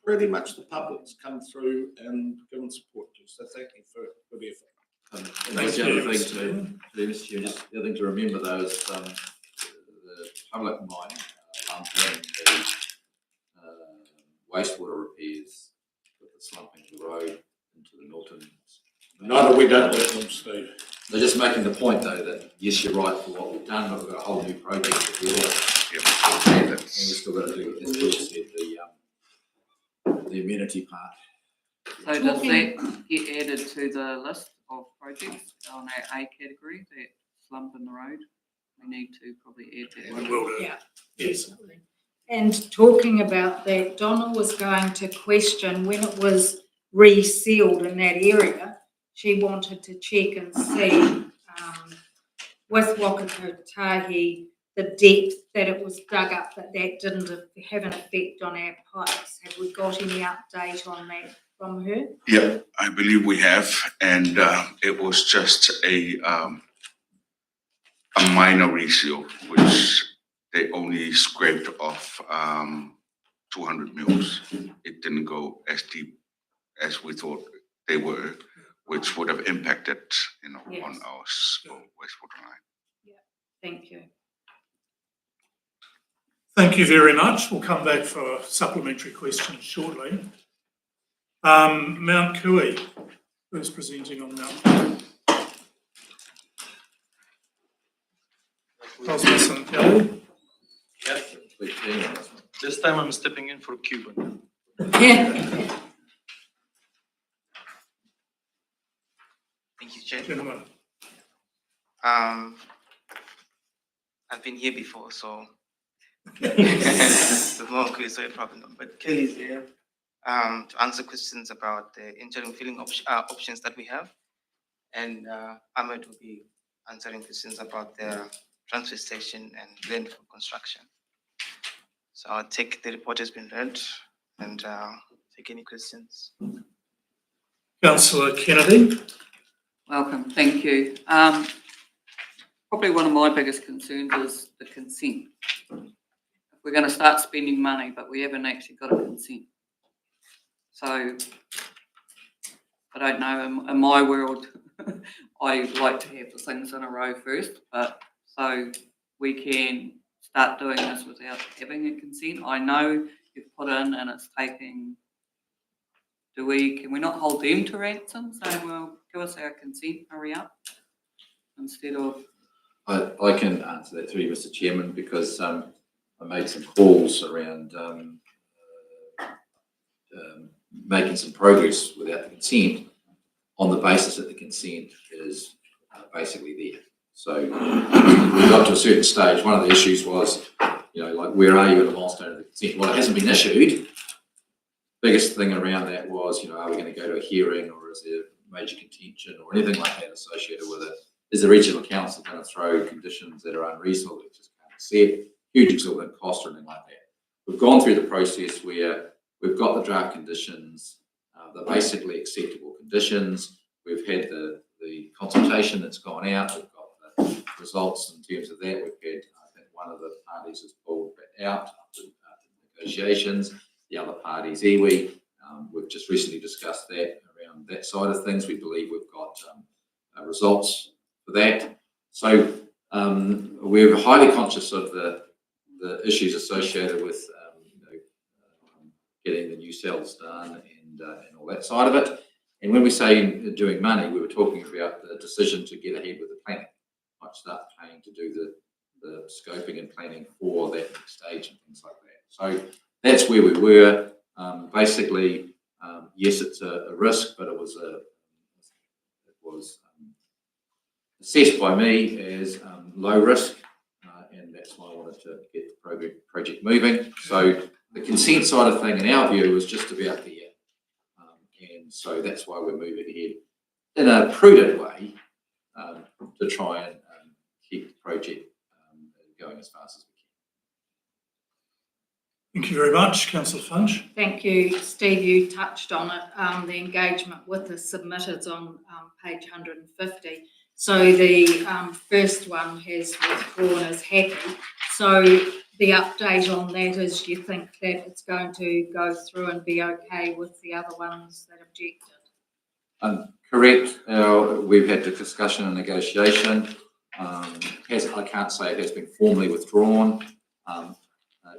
pretty much the public's come through and given support to. So thank you for the effort. And that's the other thing to, Mr. Chair, just the other thing to remember though is the public mine, landfill, the wastewater repairs with the slumping of the road into the Milton. No, we don't let them, Steve. They're just making the point though that yes, you're right for what we've done, but we've got a whole new project to deal with. And we've still got to do, as Bill said, the amenity part. So does that get added to the list of projects on our A category, that slump in the road? We need to probably add that one. We will do. Yeah, definitely. And talking about that, Donna was going to question when it was resealed in that area, she wanted to check and see with Whakatahi, the depth that it was dug up, that didn't have an effect on our pipes. Have we got any update on that from her? Yeah, I believe we have, and it was just a minor reseal, which they only scraped off 200 mils. It didn't go as deep as we thought they were, which would have impacted, Yes. on our wastewater line. Thank you. Thank you very much. We'll come back for supplementary questions shortly. Mount Kui, who's presenting on Mount Kui? Cosmos and Kelly. Yeah. This time I'm stepping in for Cuban. Thank you, Chair. Gentlemen. I've been here before, so there's no so problem. But Kelly's here to answer questions about the interim filling options that we have, and Ahmed will be answering questions about the transfer station and landfill construction. So I'll take the report has been read and take any questions. Councillor Kennedy. Welcome, thank you. Probably one of my biggest concerns is the consent. We're going to start spending money, but we haven't actually got a consent. So I don't know, in my world, I like to have the things in a row first, but so we can start doing this without having a consent. I know you've put in and it's taking, can we not hold them to ransom? Say, well, give us our consent, hurry up, instead of. I can answer that through you, Mr. Chairman, because I made some calls around making some progress without the consent on the basis that the consent is basically there. So we got to a certain stage. One of the issues was, like, where are you at the milestone of the consent? Well, it hasn't been issued. Biggest thing around that was, are we going to go to a hearing, or is there major contention or anything like that associated with it? is the regional council going to throw conditions that are unreasonable, that just can't accept, huge exorbitant cost or anything like that. We've gone through the process where we've got the draft conditions, they're basically acceptable conditions. We've had the consultation that's gone out, we've got the results in terms of that. We've had, I think one of the parties has pulled back out after negotiations, the other party's iwi. We've just recently discussed that around that side of things. We believe we've got results for that. So we're highly conscious of the issues associated with getting the new cells done and all that side of it. And when we say doing money, we were talking about the decision to get ahead with the planning, might start paying to do the scoping and planning for that next stage and things like that. So that's where we were. Basically, yes, it's a risk, but it was assessed by me as low risk, and that's why I wanted to get the project moving. So the consent side of thing, in our view, was just about there, and so that's why we're moving ahead in a prudent way to try and keep the project going as fast as we can. Thank you very much, Councillor Funch. Thank you, Steve. You touched on it, the engagement with the submitters on page 150. So the first one has withdrawn as happy. So the update on that is you think that it's going to go through and be okay with the other ones that objected? Correct. We've had the discussion and negotiation. I can't say it has been formally withdrawn.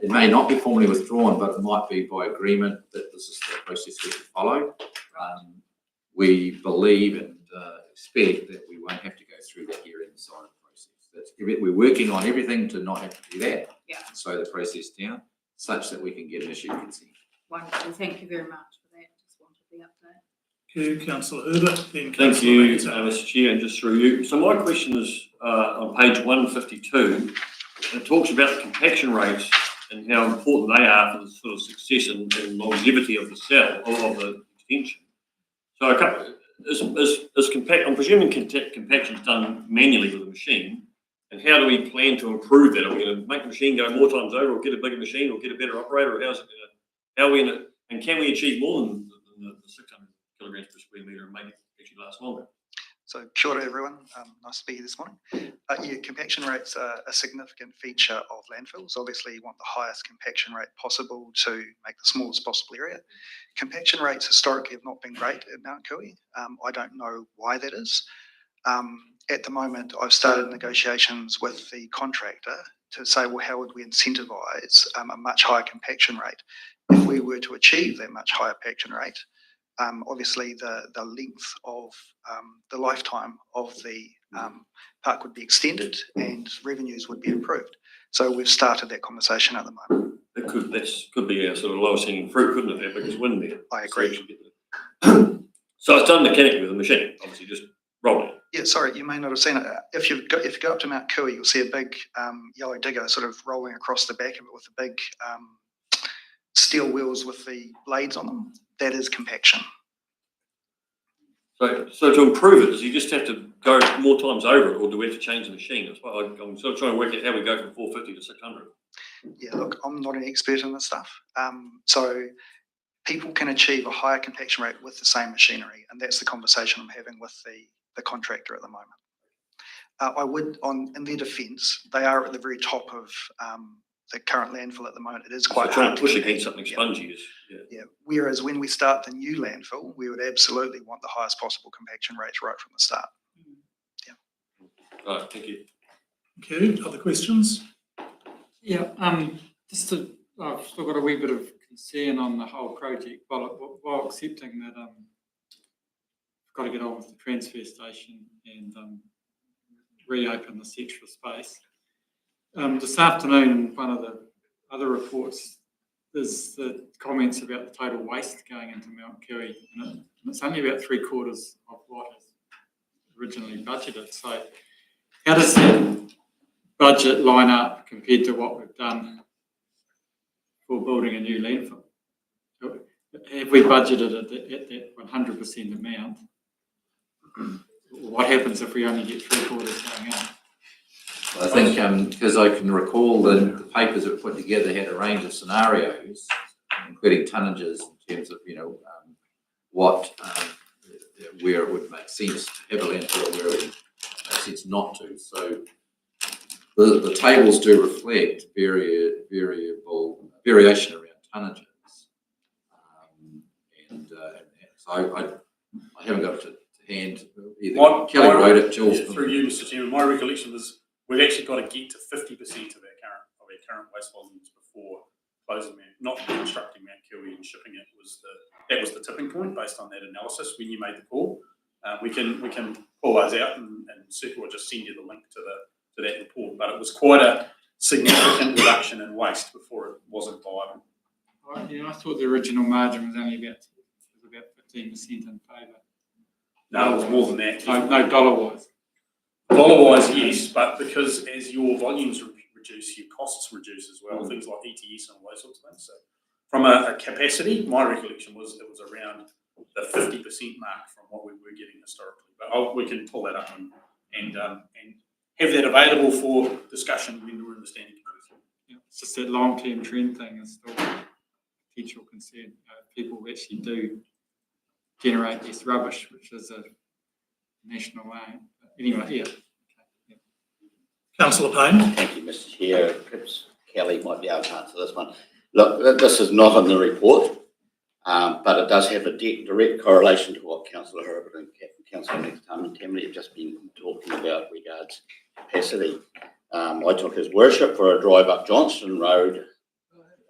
It may not be formally withdrawn, but it might be by agreement that this is the process we should follow. We believe and expect that we won't have to go through that hearing side of the process. We're working on everything to not have to do that. Yeah. Slow the process down, such that we can get an issued consent. Wonderful. Thank you very much for that. Just wanted the update. Thank you, Councillor Herbert. Then Thank you, Councillor Mr Chair, and just through you. So my question is on page 152, it talks about the compaction rates and how important they are for the sort of success and longevity of the cell or of the extension. So I'm presuming compaction is done manually with a machine, and how do we plan to improve that? Are we going to make the machine go more times over, or get a bigger machine, or get a better operator, or how are we going to, and can we achieve more than the 600 kilograms per square metre and make it actually last longer? So, kia ora everyone, nice to be here this morning. Yeah, compaction rates are a significant feature of landfills. Obviously, you want the highest compaction rate possible to make the smallest possible area. Compaction rates historically have not been great at Mount Kui. I don't know why that is. At the moment, I've started negotiations with the contractor to say, well, how would we incentivise a much higher compaction rate? If we were to achieve that much higher compaction rate, obviously the length of the lifetime of the park would be extended and revenues would be improved. So we've started that conversation at the moment. That could be our sort of lowest hanging fruit, couldn't it? That biggest win there. I agree. So it's done mechanically with a machine, obviously just rolling. Yeah, sorry, you may not have seen it. If you go up to Mount Kui, you'll see a big yellow digger sort of rolling across the back of it with the big steel wheels with the blades on them. That is compaction. So to improve it, does he just have to go more times over it, or do we have to change the machine? That's why I'm sort of trying to work out how we go from 450 to 600. Yeah, look, I'm not an expert in this stuff. So people can achieve a higher compaction rate with the same machinery, and that's the conversation I'm having with the contractor at the moment. I would, in their defence, they are at the very top of the current landfill at the moment. It is quite trying hard to push compete. against something spongy is Whereas when we start the new landfill, we would absolutely want the highest possible compaction rates right from the start. Right, thank you. Thank you. Other questions? Yeah, I've still got a wee bit of concern on the whole project while accepting that we've got to get on with the transfer station and reopen this extra space. This afternoon, in one of the other reports, there's the comments about the total waste going into Mount Kui, and it's only about 3/4 of what is originally budgeted. So how does that budget line up compared to what we've done for building a new landfill? Have we budgeted at that 100% amount? what happens if we only get 3/4 going out? I think, because I can recall that the papers that were put together had a range of scenarios, including tonnages in terms of, what, where it would make sense to have a landfill, where it would make sense not to. So the tables do reflect variation around tonnages. So I haven't got it to hand. Either Kelly wrote it, Jules. Through you, Mr. Chairman, my recollection was we've actually got to get to 50% of our current waste volumes before closing not constructing Mount Kilby and shipping it that was the tipping point based on that analysis when you made the call. We can pull those out and circle or just send you the link to that report. But it was quite a significant reduction in waste before it wasn't viable. I thought the original margin was only about 15% in favour. No, it was more than that. No, dollar-wise. Dollar-wise, yes, but because as your volumes reduce, your costs reduce as well, things like ETS and all those sorts of things. So from a capacity, my recollection was it was around the 50% mark from what we were getting historically. But we can pull that up and have that available for discussion when we're in the standing committee. Yeah, it's just that long-term trend thing is still a potential concern. People actually do generate less rubbish, which is a national aim. But anyway, yeah. Councillor Payne. Thank you, Mr. Chair. Perhaps Kelly might be able to answer this one. Look, this is not in the report, but it does have a direct correlation to what Councillor Herbert and Councillor Tamley have just been talking about regards capacity. I took his worship for a drive up Johnston Road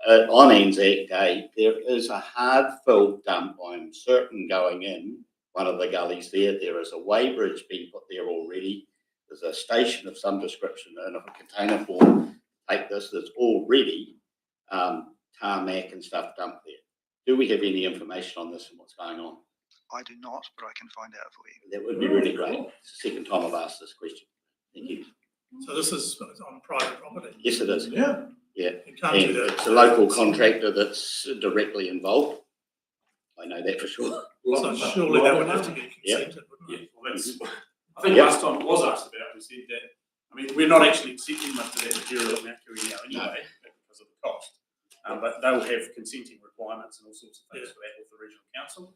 on Anzac Day. There is a hard fill dump, I'm certain, going in one of the gullies there. There is a weighbridge being put there already. There's a station of some description and of a container form. Take this, there's already tarmac and stuff dumped there. Do we have any information on this and what's going on? I do not, but I can find out for you. That would be really great. It's the second time I've asked this question. Thank you. So this is on private property? Yes, it is. Yeah. Yeah. You can't do that. It's a local contractor that's directly involved. I know that for sure. So surely that would have to get consented, wouldn't it? Well, I think last time it was asked about, we said that, we're not actually accepting much of that material at Mount Kilby now anyway, because of the cost. But they'll have consenting requirements and all sorts of things for that with the regional council,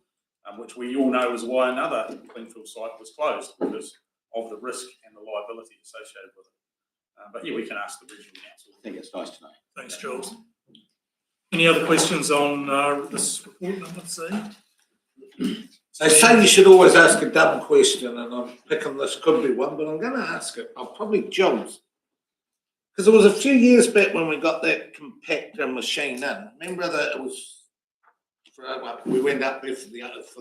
which we all know is why another Glenfield site was closed, because of the risk and the liability associated with it. But yeah, we can ask the regional council. I think it's nice to know. Thanks, Jules. Any other questions on this report number C? They say you should always ask a dumb question, and I'm picking this could be one, but I'm going to ask it. I'll probably Jules. Because it was a few years back when we got that compactor machine in. Remember that it was, we went up there for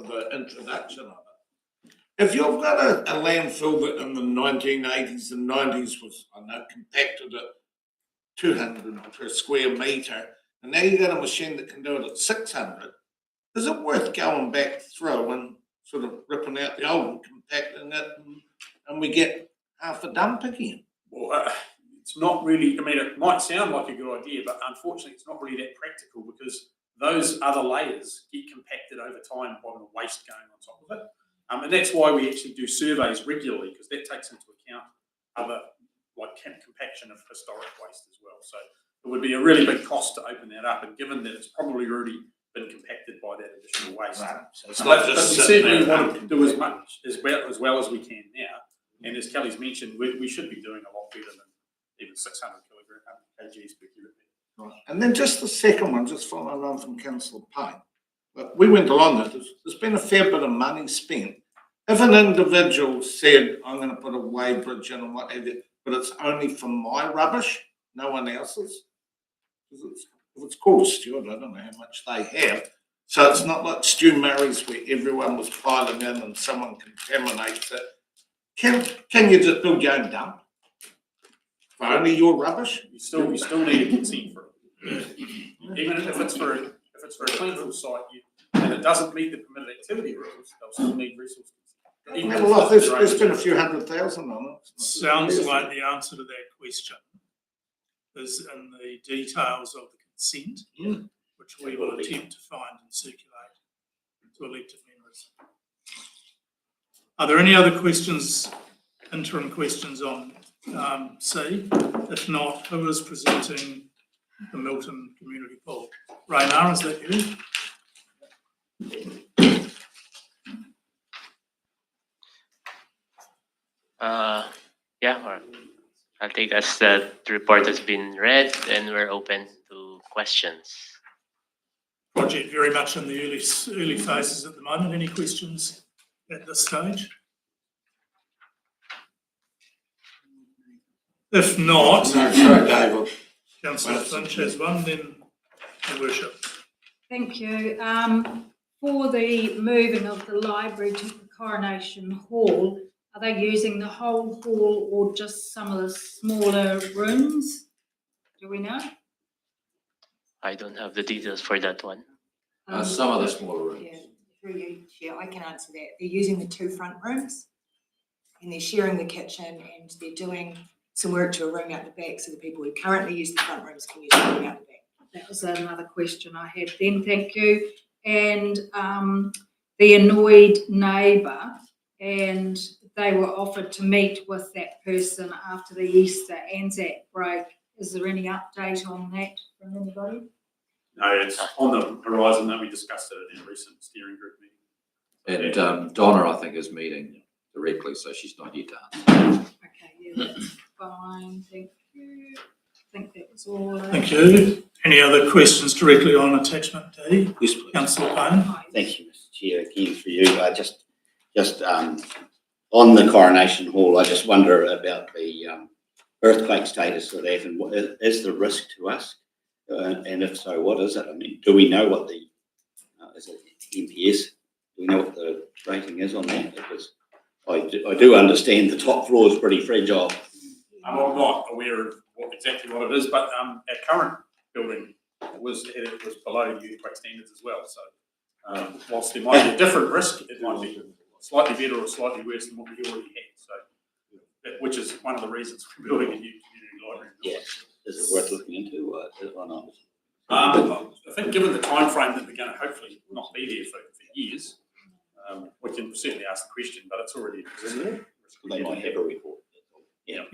the introduction of it. If you've got a landfill that in the 1980s and 90s was, compacted at 200 per square metre, and now you got a machine that can do it at 600, is it worth going back through and sort of ripping out the old and compacting it and we get half a dump again? Well, it's not really, it might sound like a good idea, but unfortunately it's not really that practical because those other layers get compacted over time by the waste going on top of it. And that's why we actually do surveys regularly, because that takes into account other, like compaction of historic waste as well. So it would be a really big cost to open that up, and given that it's probably already been compacted by that additional waste. Right. So it's But not we just certainly sitting there want to do as much as well as we can now. And as Kelly's mentioned, we should be doing a lot better than even 600 kgs per cubic metre. Right. And then just the second one, just following on from Councillor Payne. But we went along it. There's been a fair bit of money spent. If an individual said, I'm going to put a weighbridge in and what have you, but it's only for my rubbish, no one else's. If it's called a steward, I don't know how much they have. So it's not like Stu Murray's where everyone was piling in and someone contaminates it. Can you just build your own dump for only your rubbish? You still need a consent for it. Even if it's for a clinical site and it doesn't meet the permitted activity rules, they'll still need resource consent. Even if Well, it's there's been a few 100,000 on it. Sounds like the answer to that question is in the details of the consent, which we will attempt to find and circulate to elected members. Are there any other questions, interim questions on C? If not, who is presenting the Milton Community Pool? Raynar, is that you? Yeah, or I'll take as the report has been read and we're open to questions. Project very much in the early phases at the moment. Any questions at this stage? If not, Councillor Finch has one, then Your Worship. Thank you. For the moving of the library to the Coronation Hall, are they using the whole hall or just some of the smaller rooms? Do we know? I don't have the details for that one. Some of the smaller rooms. Yeah. Through you, Chair, I can answer that. They're using the 2 front rooms and they're sharing the kitchen and they're doing some work to a room out the back so the people who currently use the front rooms can use the room out the back. That was another question I had then, thank you. And the annoyed neighbour, and they were offered to meet with that person after the Easter Anzac break. Is there any update on that from anybody? No, it's on the horizon that we discussed it in a recent steering group meeting. And Donna, I think, is meeting directly, so she's not here to answer. Okay, yeah, that's fine, thank you. I think that was all. Thank you. Any other questions directly on attachment D? Yes, please. Councillor Payne. Thank you, Mr Chair, again for you. Just on the Coronation Hall, I just wonder about the earthquake status of that and what is the risk to us? And if so, what is it? I mean, do we know what the, is it MPS? Do we know what the rating is on that? Because I do understand the top floor is pretty fragile. I'm not aware of exactly what it is, but our current building was below earthquake standards as well. So whilst there might be a different risk, it might be slightly better or slightly worse than what we already had. So, which is one of the reasons we're building a new community library. Yeah. Is it worth looking into or not? I think given the time frame that we're going to hopefully not be there for years, we can certainly ask the question, but it's already existing. They might have a report. Yeah.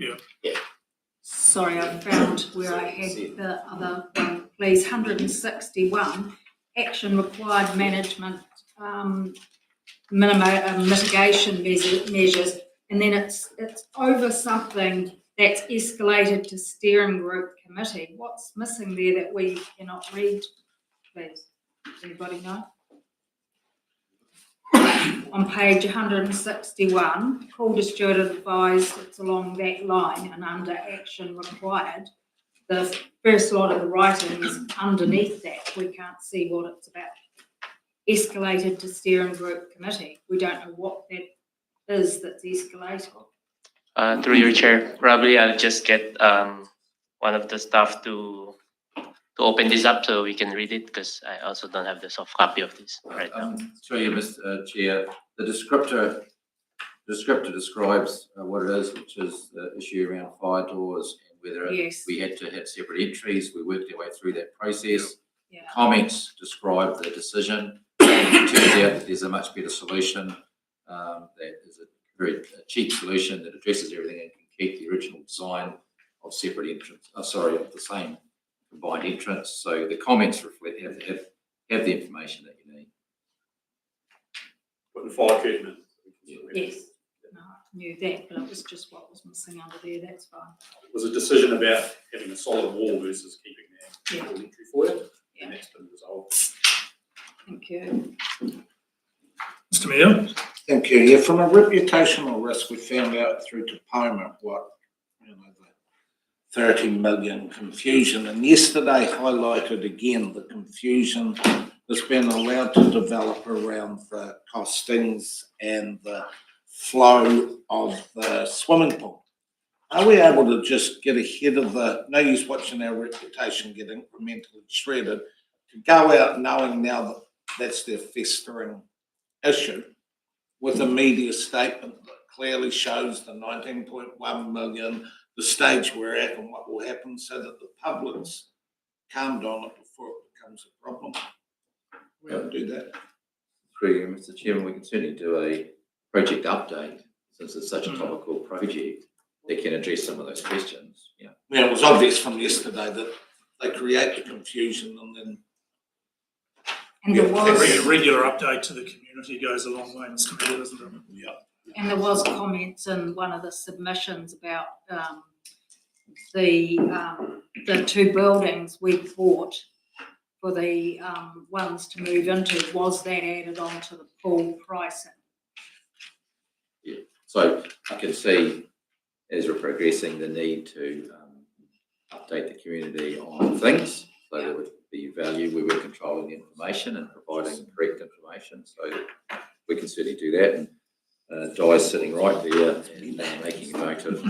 Sorry, I found where I had the other one, please. 161, action required management, mitigation measures, and then it's over something that's escalated to steering group committee. What's missing there that we cannot read, please? Does anybody know? On page 161, Calder Stewart advised it's along that line and under action required. The first lot of the writings underneath that, we can't see what it's about. Escalated to steering group committee. We don't know what that is that's escalated. Through your chair, probably I'll just get one of the staff to open this up so we can read it, because I also don't have the soft copy of this right now. Through you, Mr. Chair, the descriptor describes what it is, which is the issue around fire doors and whether we had to have separate entries. We worked our way through that process. Yeah. Comments describe the decision. It turns out that there's a much better solution that is a very cheap solution that addresses everything and can keep the original design of separate entrance, of the same combined entrance. So the comments reflect have the information that you need. Put the fire curtain in. Yes, no, I knew that, but it was just what was missing under there. That's fine. It was a decision about having a solid wall versus keeping that entry for you, and that's been resolved. Thank you. Mr. Mayor. Thank you. Yeah, from a reputational risk, we found out through Topoma what, the 30 million confusion. And yesterday highlighted again the confusion that's been allowed to develop around the costings and the flow of the swimming pool. Are we able to just get ahead of no use watching our reputation get incrementally shredded, to go out knowing now that that's their festering issue, with a media statement that clearly shows the 19.1 million, the stage we're at and what will happen, so that the public's calmed on it before it becomes a problem? We have to do that. Through you, Mr. Chairman, we can certainly do a project update, since it's such a topical project, that can address some of those questions. Yeah. Yeah, it was obvious from yesterday that they create the confusion and then. And there was, A regular update to the community goes a long way, Mr. Mayor, doesn't it? Yeah. and there was comments in one of the submissions about the two buildings we bought for the ones to move into. Was that added on to the full pricing? Yeah. So I can see, as we're progressing, the need to update the community on things, so there would be value where we're controlling the information and providing correct information. So we can certainly do that. And Di's sitting right there and making a note of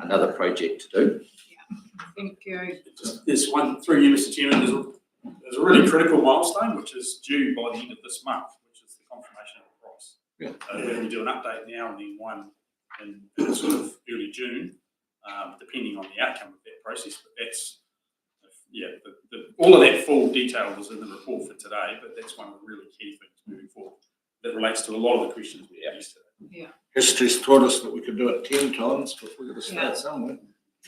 another project to do. Thank you. There's one, through you, Mr. Chairman, there's a really critical milestone which is due by the end of this month, which is the confirmation of the price. Yeah. Whether we do an update now and then one in sort of early June, depending on the outcome of that process. But that's, all of that full detail was in the report for today, but that's one of the really key things moving forward that relates to a lot of the questions we had yesterday. Yeah. History's taught us that we could do it 10 times, but we've got to start somewhere.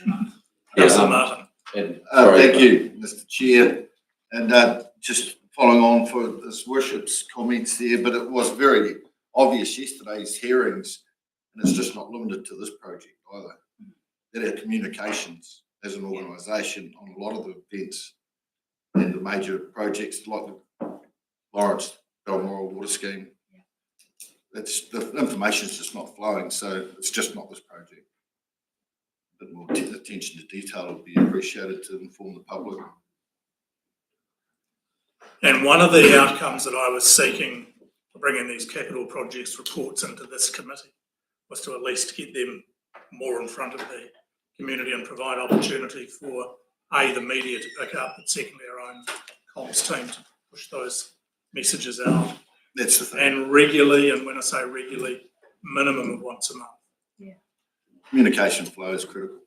Martin. Thank you, Mr. Chair. And just following on for this worship's comments there, but it was very obvious yesterday's hearings, and it's just not limited to this project either, that our communications as an organisation on a lot of the events and the major projects like the Lawrence Balmoral water scheme, the information's just not flowing, so it's just not this project. A bit more attention to detail would be appreciated to inform the public. And one of the outcomes that I was seeking for bringing these capital projects reports into this committee was to at least get them more in front of the community and provide opportunity for the media to pick up, but secondly our own comms team to push those messages out. That's the thing. And regularly, and when I say regularly, minimum of once a month. Yeah. Communication flow is critical.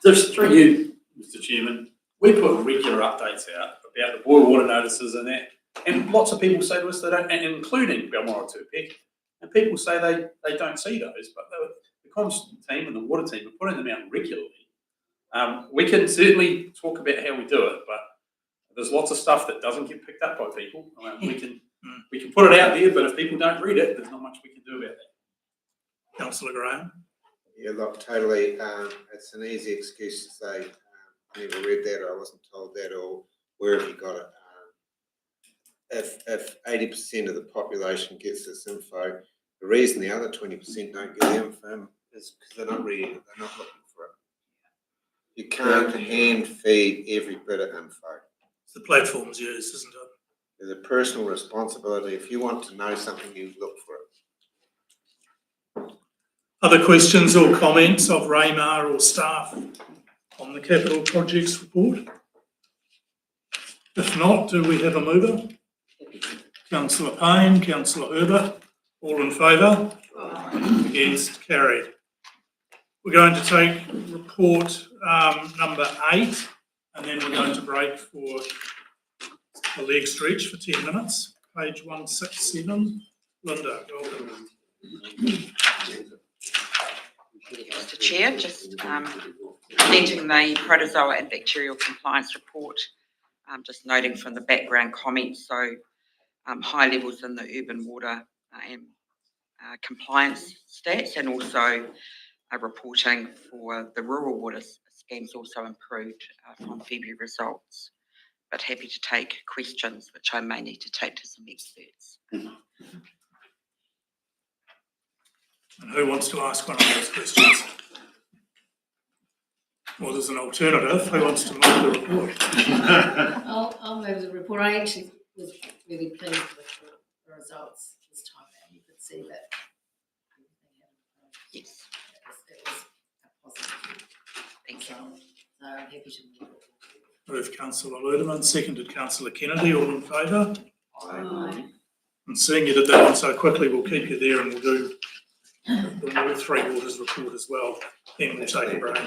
Just through you, Mr. Chairman, we put regular updates out about the boil water notices and that, and lots of people say to us they don't, and including Balmoral Turpec, and people say they don't see those, but the comms team and the water team are putting them out regularly. We can certainly talk about how we do it, but there's lots of stuff that doesn't get picked up by people. We can put it out there, but if people don't read it, there's not much we can do about that. Councillor Graham. Yeah, look, totally. It's an easy excuse to say, I never read that, or I wasn't told that, or where have you got it? If 80% of the population gets this info, the reason the other 20% don't get the info is because they're not reading it, they're not looking for it. You can't hand feed every bit of info. It's the platforms used, isn't it? There's a personal responsibility. If you want to know something, you look for it. Other questions or comments of Raymar or staff on the capital projects report? If not, do we have a mover? Councillor Payne, Councillor Herbert, all in favour? Against, carried. We're going to take report number 8, and then we're going to break for the leg stretch for 10 minutes. Page 167. Linda, welcome. Mr. Chair, just presenting the protozoa and bacterial compliance report. Just noting from the background comments, so high levels in the urban water and compliance stats, and also reporting for the rural water schemes also improved from February results. But happy to take questions, which I may need to take to some experts. And who wants to ask one of those questions? Well, there's an alternative. Who wants to move the report? I'll move the report. I actually was really pleased with the results this time around. You could see that. Yes. It was a positive. Thank you. So I'm happy to move it. Moved Councillor Ludeman, seconded Councillor Kennedy, all in favour? Aye. And seeing you did that one so quickly, we'll keep you there and we'll do the Three Waters report as well. Then we'll take a break.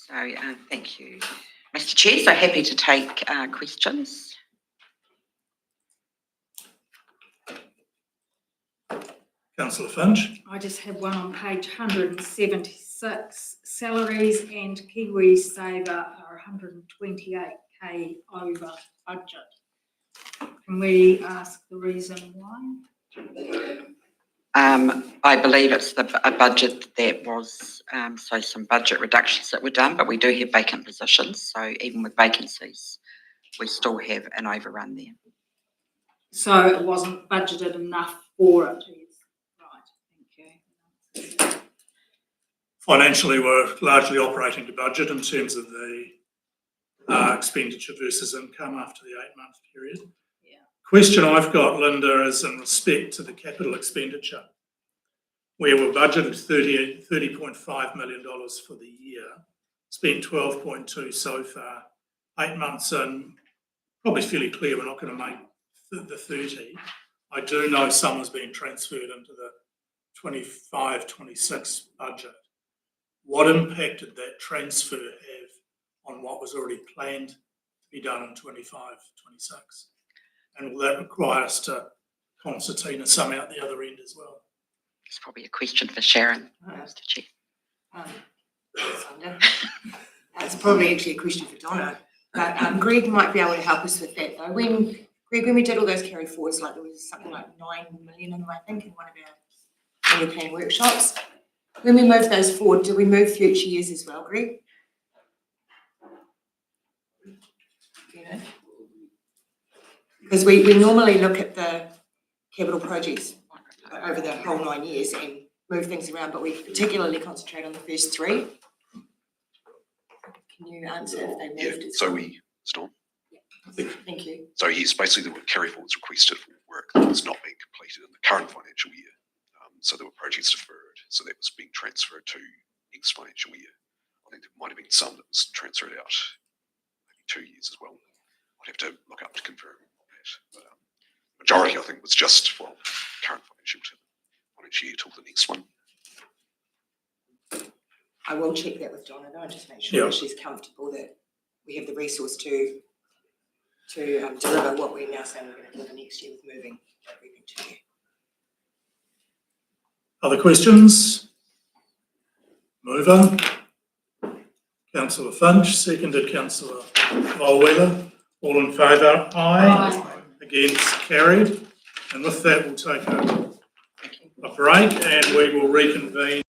So, thank you, Mr. Chair. So happy to take questions. Councillor Finch. I just have one on page 176. Salaries and KiwiSaver are 128k over budget. Can we ask the reason why? I believe it's a budget that was, so some budget reductions that were done, but we do have vacant positions. So even with vacancies, we still have an overrun there. So it wasn't budgeted enough for it. Right, thank you. Financially, we're largely operating to budget in terms of the expenditure versus income after the 8-month period. Yeah. Question I've got, Linda, is in respect to the capital expenditure, where we're budgeted $30.5 million for the year, spent 12.2 so far, 8 months in, probably fairly clear we're not going to make the 30. I do know some has been transferred into the 25-26 budget. What impact did that transfer have on what was already planned to be done in 25-26? And will that require us to concertina some out the other end as well? It's probably a question for Sharon, Mr. Chair. It's probably actually a question for Donna, but Greg might be able to help us with that though. When we did all those carry forwards, like there was something like 9 million in them, I think, in one of our annual plan workshops. When we moved those forward, do we move future years as well, Greg? Yeah. Because we normally look at the capital projects over the whole 9 years and move things around, but we particularly concentrate on the first 3. Can you answer if they moved? Yeah, so we, Storm. Thank you. So yes, basically there were carry forwards requested for work that was not being completed in the current financial year. So there were projects deferred, so that was being transferred to next financial year. I think there might have been some that was transferred out maybe 2 years as well. I'd have to look up to confirm that. But majority, I think, was just, well, current financial year till the next one. I will check that with Donna though, and just make sure that she's comfortable that we have the resource to deliver what we're now saying we're going to deliver next year with moving everything to you. Other questions? Mover. Councillor Finch, seconded Councillor Mulwheeler. All in favour? Aye. Against? Carried. And with that, we'll take a break and we will reconvene.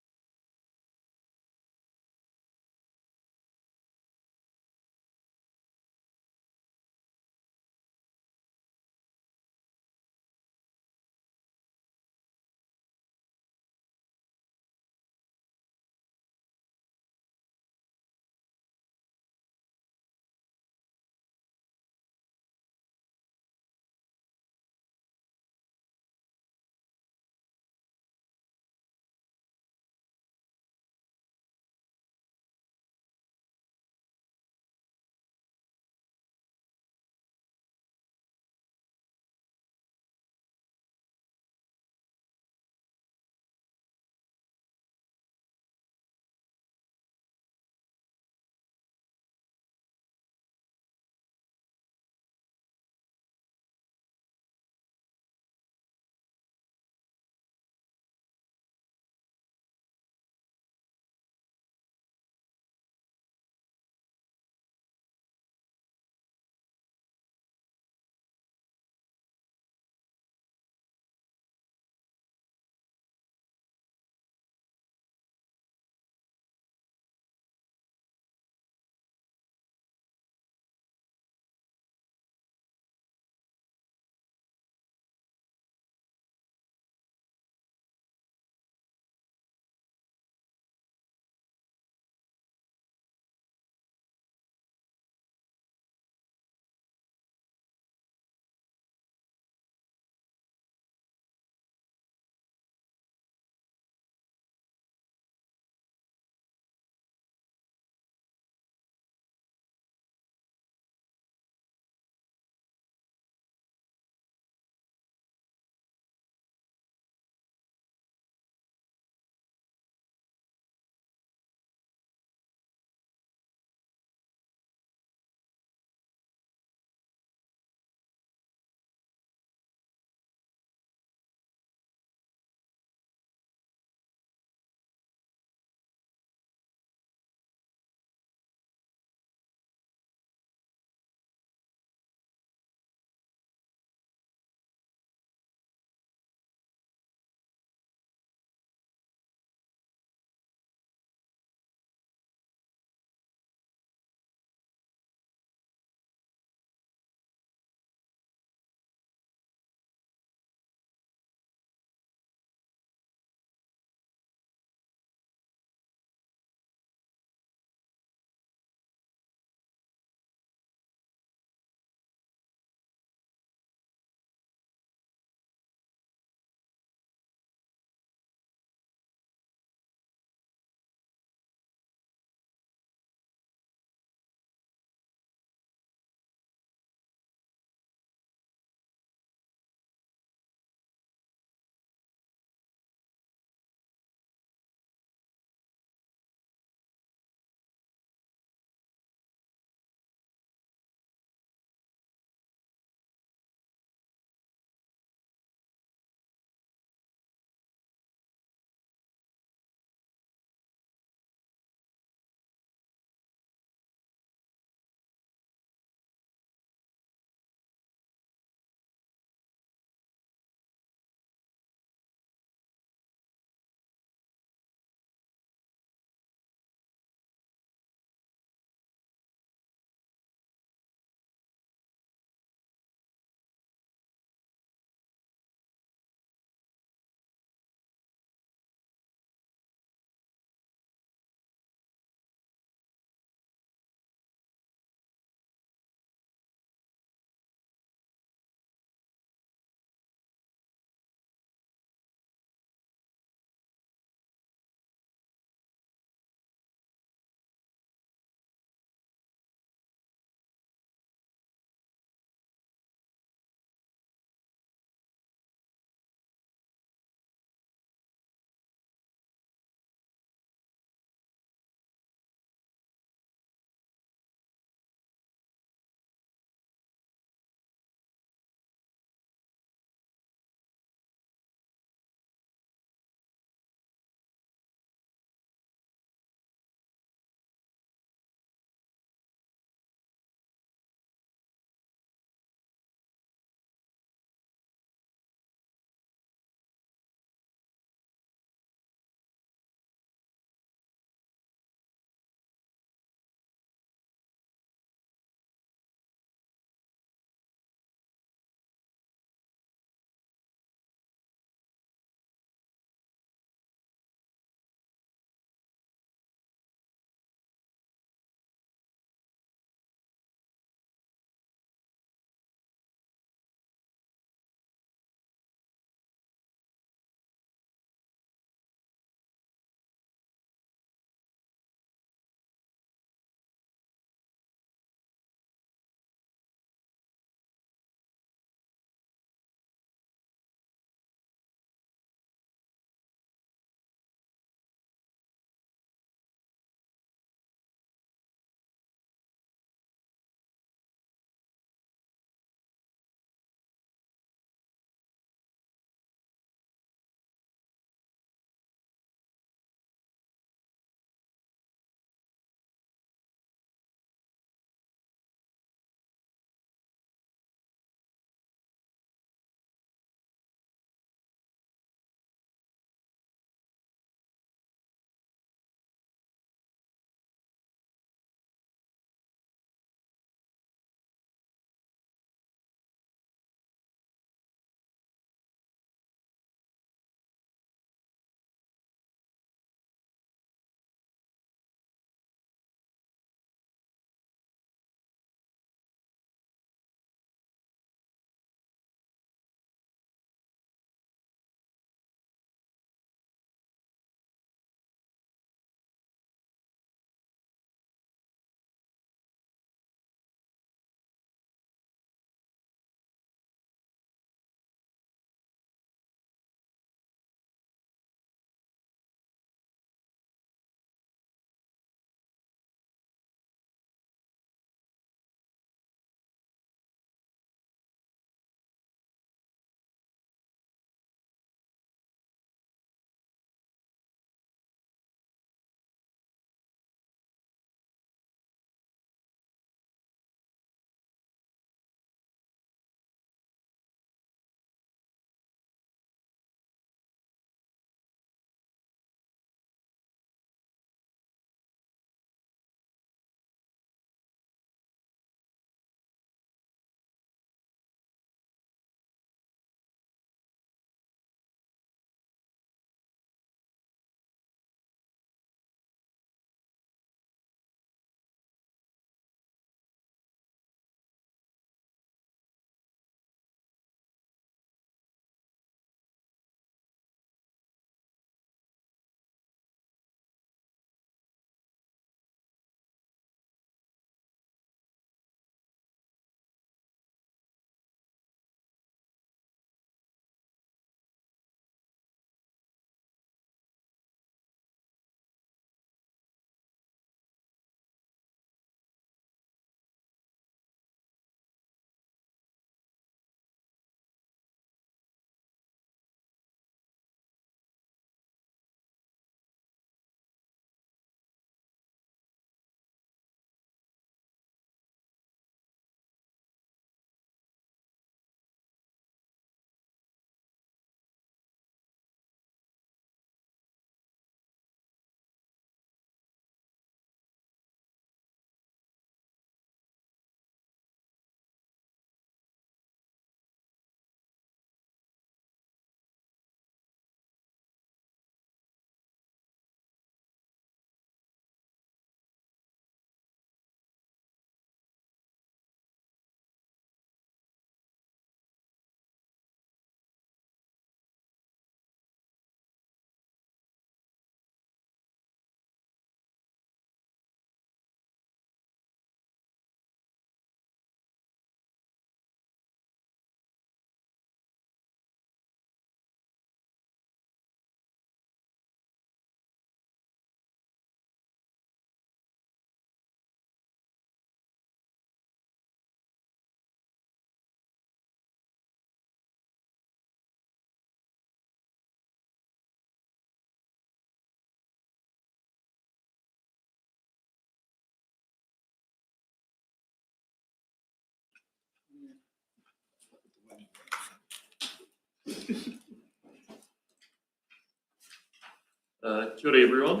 Kia ora everyone.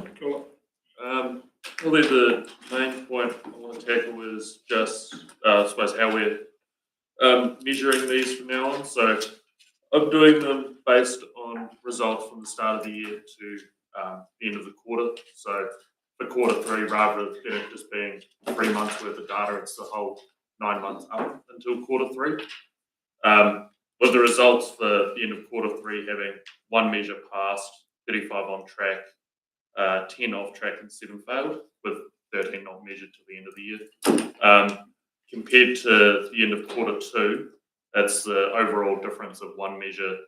Probably the main point I want to tackle is just, I suppose, how we're measuring these from now on. So I'm doing them based on results from the start of the year to the end of the quarter. So for quarter 3, rather than it just being 3 months worth of data, it's the whole 9 months up until quarter 3. With the results for the end of quarter 3 having 1 measure passed, 35 on track, 10 off track and 7 failed, with 13 not measured till the end of the year. Compared to the end of quarter 2, that's the overall difference of 1 measure,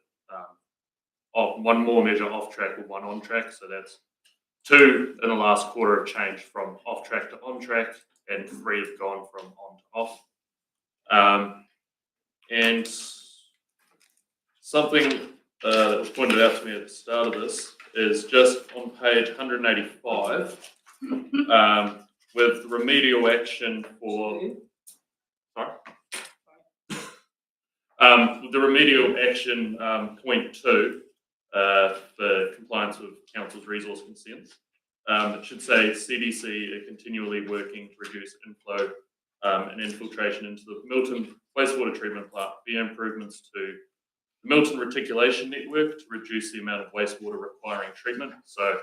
1 more measure off track with 1 on track. So that's 2 in the last quarter have changed from off track to on track, and 3 have gone from on to off. And something that was pointed out to me at the start of this is just on page 185, with remedial action for, with the remedial action point 2, for compliance with council's resource consents, it should say CDC are continually working to reduce inflow and infiltration into the Milton wastewater treatment plant via improvements to the Milton reticulation network to reduce the amount of wastewater requiring treatment. So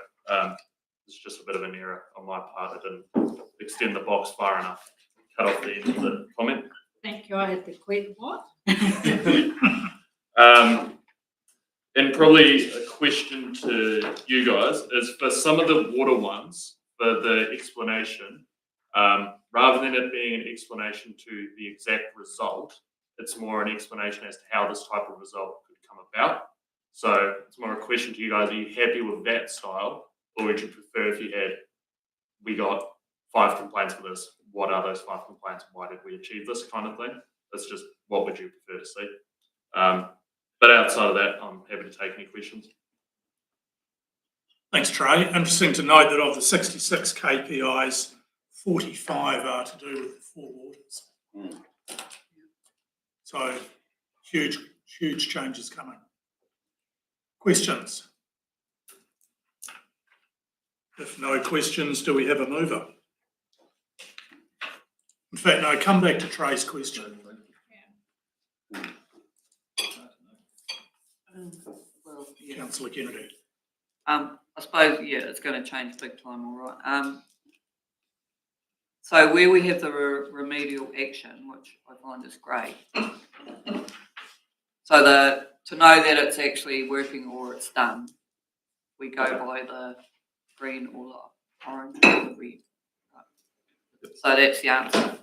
it's just a bit of an error on my part. I didn't extend the box far enough, cut off the end of the comment. Thank you. I had the quick what? And probably a question to you guys is for some of the water ones, for the explanation, rather than it being an explanation to the exact result, it's more an explanation as to how this type of result could come about. So it's more a question to you guys, are you happy with that style? Or would you prefer if you had, we got 5 complaints for this, what are those 5 complaints? Why did we achieve this kind of thing? That's just, what would you prefer to see? But outside of that, I'm happy to take any questions. Thanks, Trey. Interesting to note that of the 66 KPIs, 45 are to do with the 4 waters. So huge changes coming. Questions? If no questions, do we have a mover? In fact, no, come back to Trey's question. Well, yeah. Councillor Kennedy. I suppose, yeah, it's going to change big time, all right. So where we have the remedial action, which I find is great. So to know that it's actually working or it's done, we go by the green or the orange or the red. So that's the answer.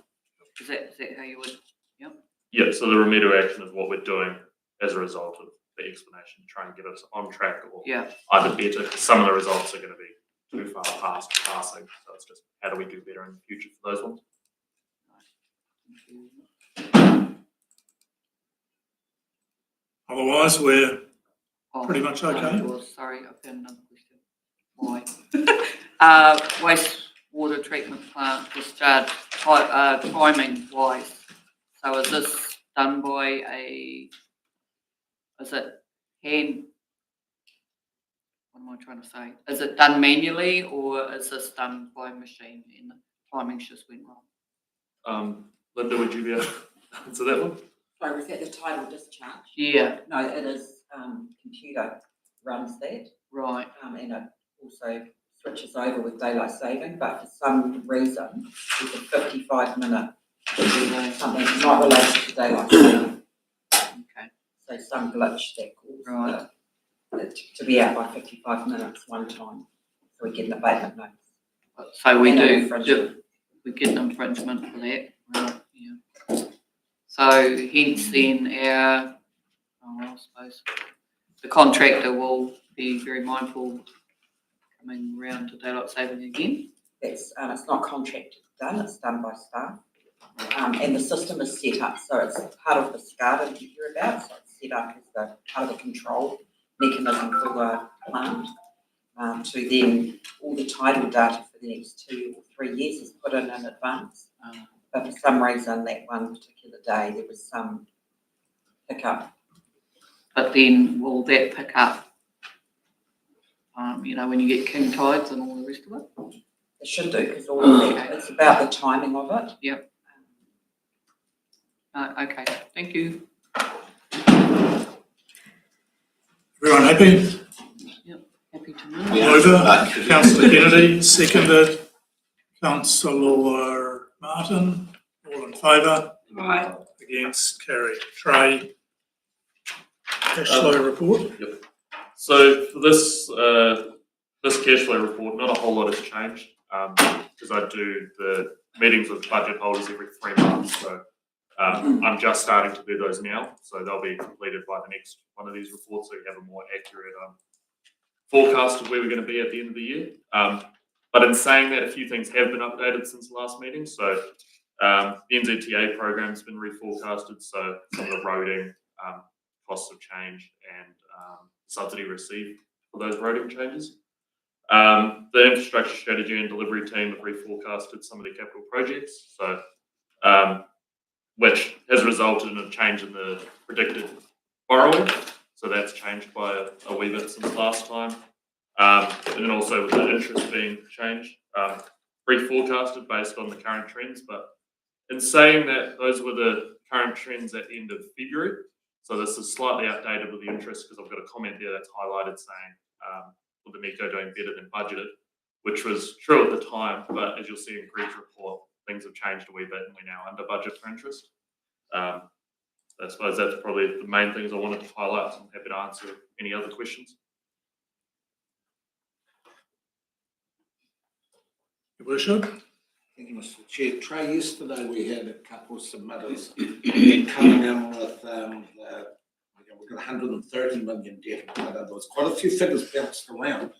Is that how you would? Yep. Yeah. So the remedial action is what we're doing as a result of the explanation, try and get us on track or either better, because some of the results are going to be too far past passing. So it's just how do we do better in the future for those ones? Otherwise, we're pretty much okay. Sorry, I found another question. Why? Wastewater treatment plant discharge timing wise. So is this done by is it hand? What am I trying to say? Is it done manually or is this done by machine and the timing just went wrong? Linda, would you be able to answer that one? Sorry, was that the tidal discharge? Yeah. No, it is computer runs that. Right. And it also switches over with daylight saving, but for some reason there's a 55-minute something not related to daylight saving. Okay. So some glitch that caused it to be out by 55 minutes one time. So we get an abatement notice. So we we get an infringement for that. Right. Yeah. So hence then I suppose the contractor will be very mindful coming around to daylight saving again. It's not contracted done, it's done by staff. And the system is set up, so it's part of the SCADA that you hear about, so it's set up as the part of the control mechanism for the plant. To then all the tidal data for the next 2 or 3 years is put in advance. But for some reason that one particular day there was some hiccup pick up. But then will that pick up, when you get king tides and all the rest of it? It should do, because all of that, it's about the timing of it. Yep. Okay, thank you. Everyone happy? Happy to move. Over. Councillor Kennedy, seconded. Councillor Martin, all in favour? Aye. Against, carried. Trey, cash flow report. Yep. So for this cash flow report, not a whole lot has changed, because I do the meetings with budget holders every 3 months. So I'm just starting to do those now. So they'll be completed by the next one of these reports, so you have a more accurate forecast of where we're going to be at the end of the year. But in saying that, a few things have been updated since the last meeting. So the NZTA program's been reforecasted, so some of the roading costs have changed and subsidy received for those roading changes. The infrastructure strategy and delivery team have reforecasted some of the capital projects, so which has resulted in a change in the predicted borrowing. So that's changed by a wee bit since last time. And then also with the interest being changed, reforecasted based on the current trends. But in saying that, those were the current trends at the end of February. So this is slightly outdated with the interest, because I've got a comment there that's highlighted saying, with the MECO doing better than budgeted, which was true at the time. But as you'll see in Greg's report, things have changed a wee bit and we're now under budget for interest. I suppose that's probably the main things I wanted to highlight. So I'm happy to answer any other questions. Your Worship. Thank you, Mr. Chair. Trey, yesterday we had a couple of submitters coming in with, we've got 130 million debt. There was quite a few figures bounced around.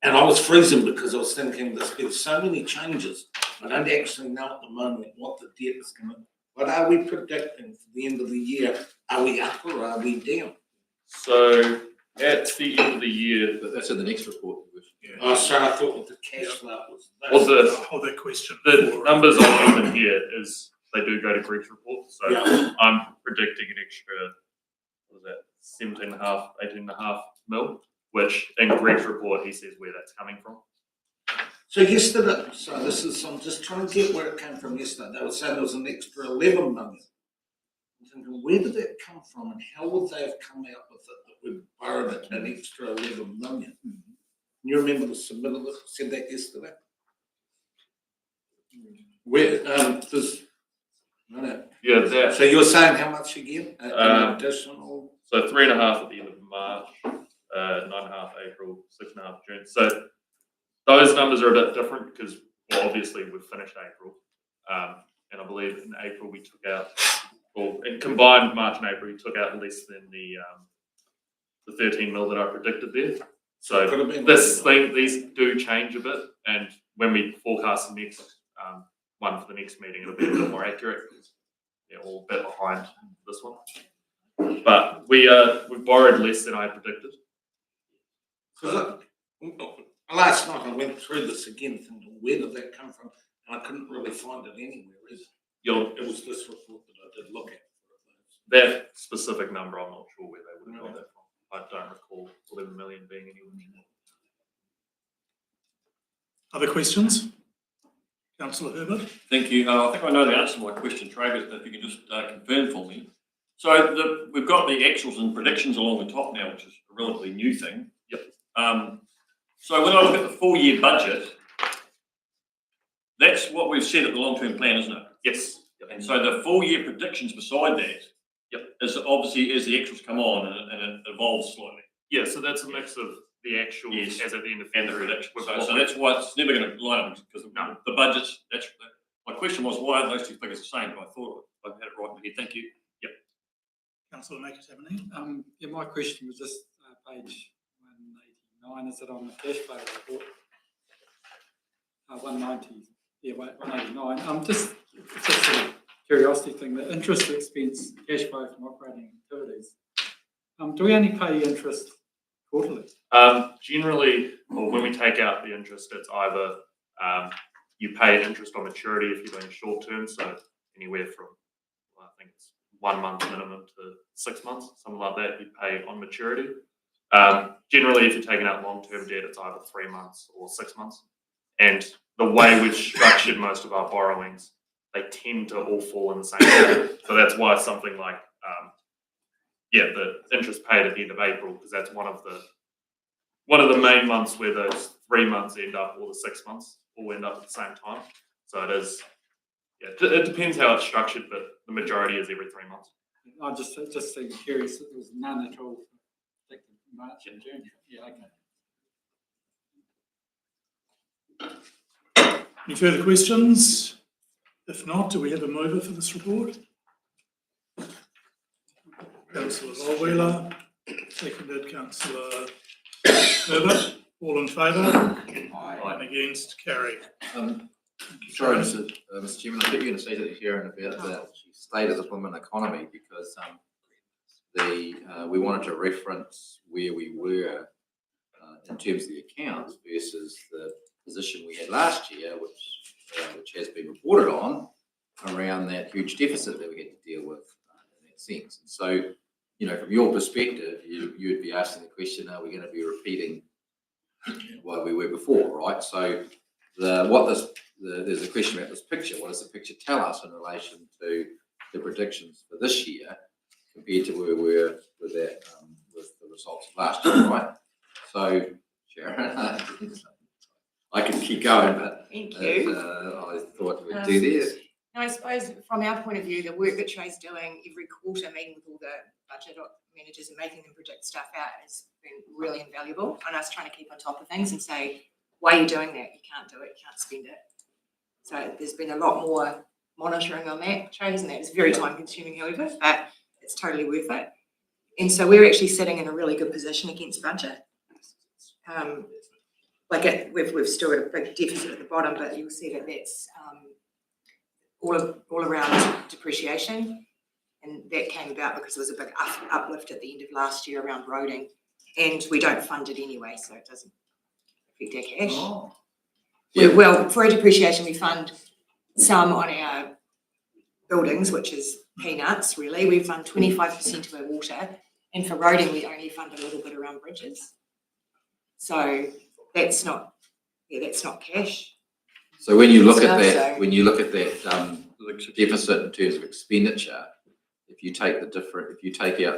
And I was freezing because I was thinking there's been so many changes. I don't actually know at the moment what the debt is going to be. What are we predicting for the end of the year? Are we up or are we down? So at the end of the year, That's in the next report. Yeah. Oh, sorry, I thought with the cash flow was. Hold that question. The numbers I've given here is they do go to Greg's report. So Yeah. I'm predicting an extra, what was that, 17.5, 18.5 mil, which in Greg's report he says where that's coming from. So yesterday, I'm just trying to get where it came from yesterday. They were saying there was an extra 11 million. I'm thinking, where did that come from and how would they have come out with it that we borrowed it an extra 11 million? You remember the submitter that said that yesterday? Where, Yeah, that. So you're saying how much again? An additional? So 3.5 at the end of March, 9.5 April, 6.5 June. So those numbers are a bit different because, well, obviously we've finished April, and I believe in April we took out, or in combined March and April we took out less than the 13 mil that I predicted there. So these do change a bit, and when we forecast the next one for the next meeting, it'll be a bit more accurate because they're all a bit behind this one. But we've borrowed less than I predicted. Last night I went through this again thinking, where did that come from? And I couldn't really find it anywhere, it was this report that I did look at. That specific number, I'm not sure where they would have got that from. I don't recall 11 million being anywhere. Other questions? Councillor Herbert. Thank you. I think I know the answer to my question, Trey, but if you can just confirm for me. So we've got the actuals and predictions along the top now, which is a relatively new thing. Yep. So when I look at the full year budget, that's what we've said at the long-term plan, isn't it? Yes. Yep. And so the full year predictions beside that, yep, is obviously as the actuals come on and it evolves slightly. Yeah, so that's a mix of the actual as at the end of February. So that's why it's never going to line up because the budgets. My question was why aren't those two figures the same? But I thought I had it right in here. Thank you. Yep. Councillor McAtamaney. Yeah, my question was just page 189. Is it on the cash flow report? 190. Yeah, 189. Just a curiosity thing. The interest expense cash flow from operating activities. Do we only pay interest quarterly? Generally, or when we take out the interest, it's either you pay interest on maturity if you're doing short term, so anywhere from I think it's 1 month minimum to 6 months, something like that, you pay on maturity. Generally, if you're taking out long-term debt, it's either 3 months or 6 months. And the way we've structured most of our borrowings, they tend to all fall in the same period. So that's why something like, the interest paid at the end of April, because that's one of the main months where those 3 months end up, or the 6 months all end up at the same time. So it is, it depends how it's structured, but the majority is every 3 months. I just seem curious that there was none at all for March and June. Yeah, okay. Any further questions? If not, do we have a mover for this report? Councillor Wheeler, seconded Councillor Herbert. All in favour? Aye. Against? Carried. Sorry, Mr. Chairman, I think you're going to say to the hearing about the state of the Plymouth economy, because we wanted to reference where we were in terms of the accounts versus the position we had last year, which has been reported on, around that huge deficit that we had to deal with in that sense. And so, from your perspective, you'd be asking the question, are we going to be repeating what we were before, right? So there's a question about this picture. What does the picture tell us in relation to the predictions for this year compared to where we were with that, with the results of last year, right? So, Sharon, I can keep going, but Thank you. I thought we'd do this. I suppose from our point of view, the work that Trey's doing every quarter, meeting with all the budget managers and making them predict stuff out has been really invaluable. And us trying to keep on top of things and say, why are you doing that? You can't do it, you can't spend it. So there's been a lot more monitoring on that, Trey, and that is very time consuming, however, but it's totally worth it. And so we're actually sitting in a really good position against budget. We've still got a big deficit at the bottom, but you'll see that that's all around depreciation, and that came about because there was a big uplift at the end of last year around roading, and we don't fund it anyway, so it doesn't affect our cash. Oh. Well, for our depreciation, we fund some on our buildings, which is peanuts, really. We fund 25% of our water, and for roading, we only fund a little bit around bridges. So that's not cash. So when you look at that, deficit in terms of expenditure, if you take out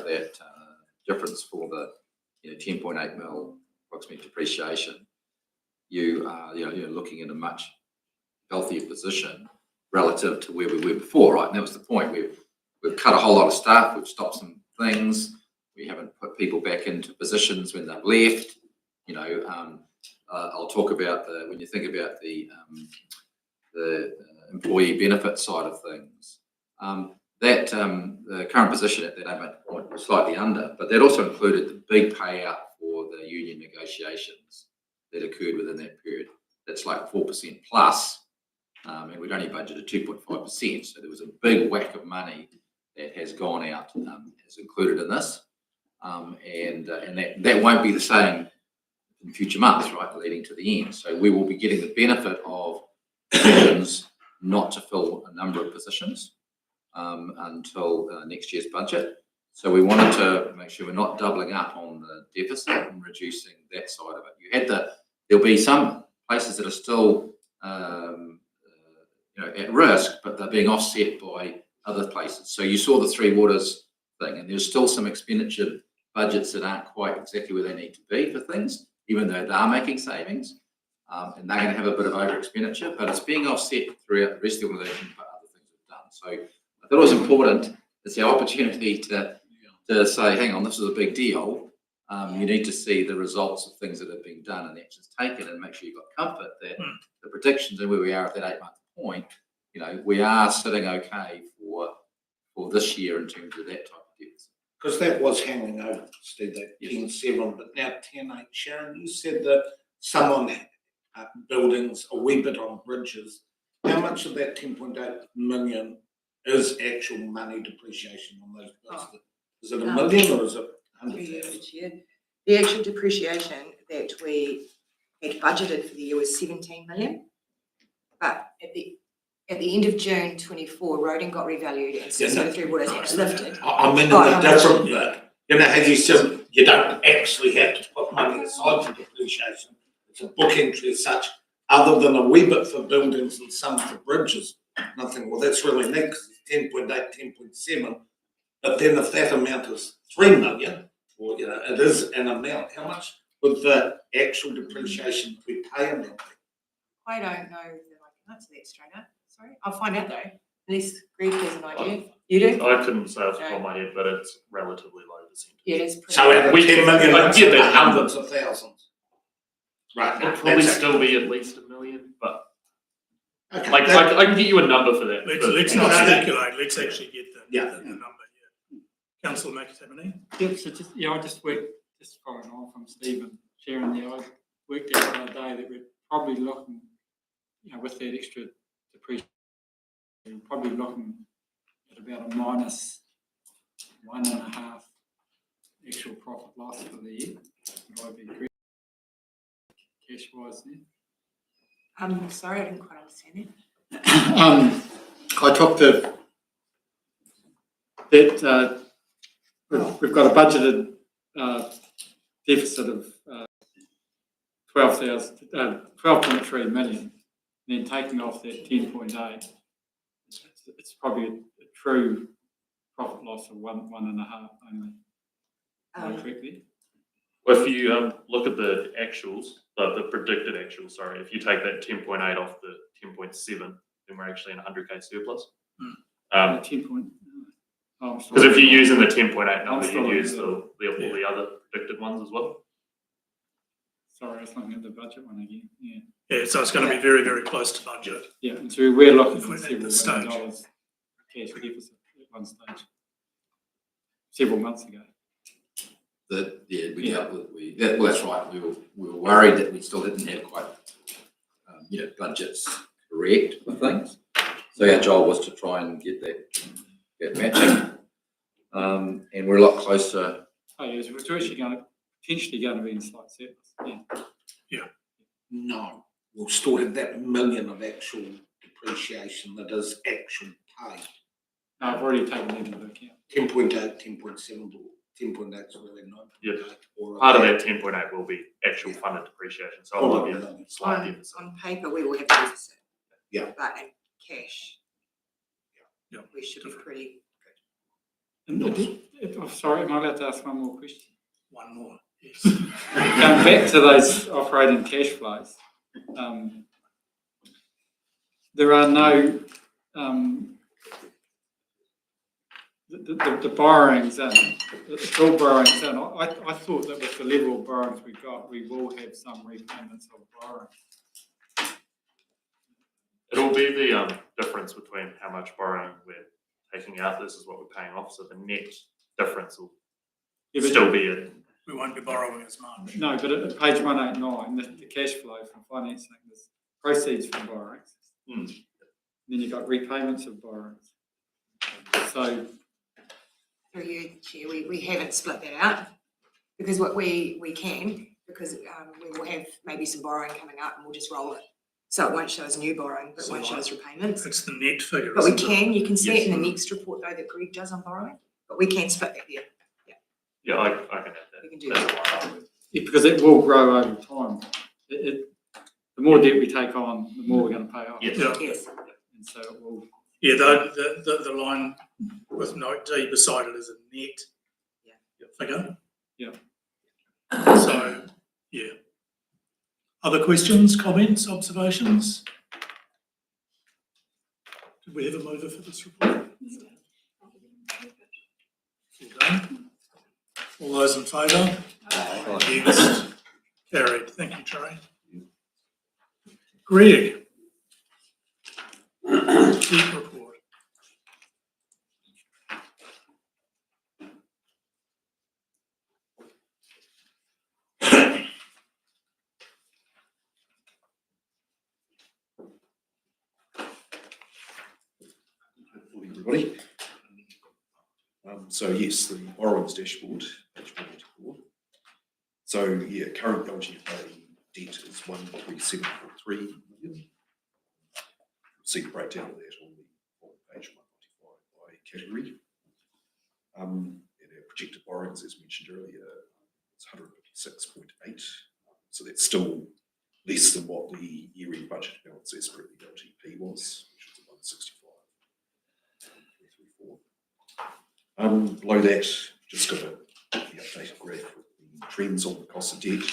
that difference for the 10.8 mil approximate depreciation, you're looking at a much healthier position relative to where we were before, right? And that was the point. We've cut a whole lot of staff. We've stopped some things. We haven't put people back into positions when they've left. I'll talk about when you think about the employee benefit side of things, the current position at that 8 point was slightly under, but that also included the big payout for the union negotiations that occurred within that period. That's like 4% plus, and we'd only budgeted 2.5%. So there was a big whack of money that has gone out as included in this, and that won't be the same in future months, right, leading to the end. So we will be getting the benefit of decisions not to fill a number of positions until next year's budget. So we wanted to make sure we're not doubling up on the deficit and reducing that side of it. There'll be some places that are still at risk, but they're being offset by other places. So you saw the Three Waters thing, and there's still some expenditure budgets that aren't quite exactly where they need to be for things, even though they are making savings, and they're going to have a bit of over expenditure, but it's being offset throughout the rest of the organisation by other things we've done. So I thought it was important. It's our opportunity to say, hang on, this is a big deal. You need to see the results of things that have been done and actions taken, and make sure you've got comfort that the predictions and where we are at that 8 month point, we are sitting okay for this year in terms of that type of deficit. Because that was hanging over, Steve, that 10.7, but now 10.8. Sharon, you said that some on buildings, a wee bit on bridges. How much of that 10.8 million is actual money depreciation on those bridges? Is it $1 million or is it 100,000? The actual depreciation that we had budgeted for the year was 17 million. But at the end of June 24, Roden got revalued and 603 Waters had it lifted. I mean, in Oh, the how much? different bit, you know, as you said, you don't actually have to put money aside for depreciation. It's a book entry as such, other than a wee bit for buildings and some for bridges. Nothing, well, that's really neat, because it's 10.8, 10.7. But then if that amount is 3 million, or, you know, it is an amount, how much would the actual depreciation we pay in that? I don't know that I can answer that straight up. Sorry, I'll find out though. Unless Greg has an idea. You do? I couldn't say off the top of my head, but it's relatively low percentage. Yeah, it is pretty. So out of 10 million, I get that. hundreds of thousands. Right, It'll no, probably that's still be at least $1 million, but okay. like I can get you a number for that. Let's not speculate, let's actually get the number, yeah. Councillor McTamaney? Yep, so just, I just following on from Steve and Sharon there, I worked out the other day that we're probably looking, with that extra depreciation, we're probably looking at about a minus 1.5 actual profit loss for the year. Would I be correct? Cash wise there. I'm sorry, I didn't quite understand that. I took that we've got a budgeted deficit of 12.3 million, and then taking off that 10.8, it's probably a true profit loss of 1.5 only. Am I correct there? If you look at the actuals, the predicted actuals, sorry, if you take that 10.8 off the 10.7, then we're actually in 100k surplus. 10 point. Because if you're using the 10.8 number, still you use looking all the other predicted ones as well. Sorry, I was looking at the budget one again. Yeah. Yeah, so it's going to be very, very close to budget. Yeah, and so we're looking If we're at at several this million stage. dollars cash deficit at one stage, several months ago. We dealt with, that's right, we were worried that we still didn't have quite, budgets correct for things. So our job was to try and get that matching. And we're a lot closer. Oh, yes, we're actually potentially going to be in slight surplus. Yeah. No, we'll still have that million of actual depreciation that is actual pay. No, I've already taken that into account. 10.8, 10.7, 10.8 is really not. Yeah, part of that 10.8 will be actual funded depreciation, so I'll give you a slight deficit. On paper, we will have a deficit. Yeah. But in cash, yeah, we should be pretty And sorry, am I allowed to ask one more question? One more, yes. Going back to those operating cash flows, there are no the borrowings in, it's all borrowings in. I thought that with the level of borrowings we got, we will have some repayments of borrowing. It'll be the difference between how much borrowing we're taking out versus what we're paying off. So the net difference will still be it. We won't be borrowing as much. No, but at page 189, the cash flow from financing, there's proceeds from borrowings. Then you've got repayments of borrowings. So through you, Chair, we haven't split that out because what we can, because we will have maybe some borrowing coming up and we'll just roll it. So it won't show as new borrowing, but it won't show as repayments. It's the net figure. But isn't it? you can see it in the next report though that Greg does on borrowing, but we can split that there. Yeah, I can add that. We can do that. yeah, because it will grow over time. The more debt we take on, the more we're going to pay off. Yes. Yeah. Yes. And so it will. Yeah, the line with note D beside it is a net figure. Yeah. So, yeah. Other questions, comments, observations? Did we have a mover for this report? Well done. All those in favour? Against? Carried. Thank you, Terry. Greg. Deep report. Everybody. So yes, the borrowings dashboard, page 184. So yeah, current LGFA debt is 137.3 million. see the breakdown of that on page 195 by category. And our projected borrowings, as mentioned earlier, it's 156.8. So that's still less than what the year-end budget balance as per the LTP was, which was 165.334. Below that, just got the updated graph with the trends on the cost of debt.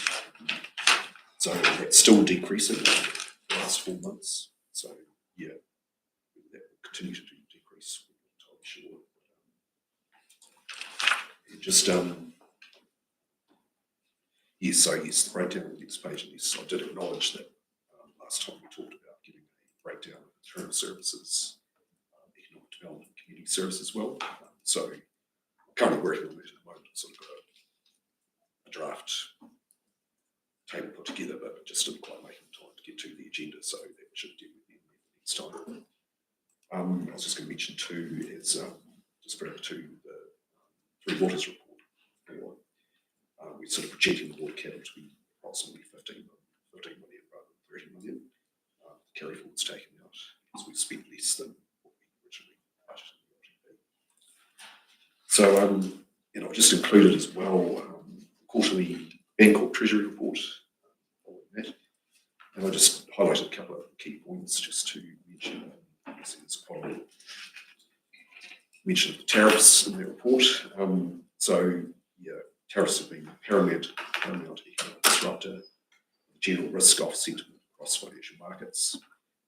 So that's still decreasing over the last 4 months. So yeah, that will continue to decrease. We're not entirely sure. Just yes, so yes, the breakdown on the next page. And yes, I did acknowledge that last time we talked about getting a breakdown of internal services, economic development, community service as well. So I'm currently working on that at the moment. Sort of got a draft table put together, but just didn't quite make time to get to the agenda. So that should definitely be next time. I was just going to mention too is just further to the Three Waters report. We're sort of projecting the water capital to be approximately 15 million rather than 30 million. Carry forward's taken out because we've spent less than what we originally budgeted. So, and I've just included as well quarterly Bangkok Treasury report following that. And I just highlighted a couple of key points just to mention. There's quite a lot of mention of the tariffs in the report. So, yeah, tariffs have been paramount economic disruptor, general risk-off sentiment across financial markets.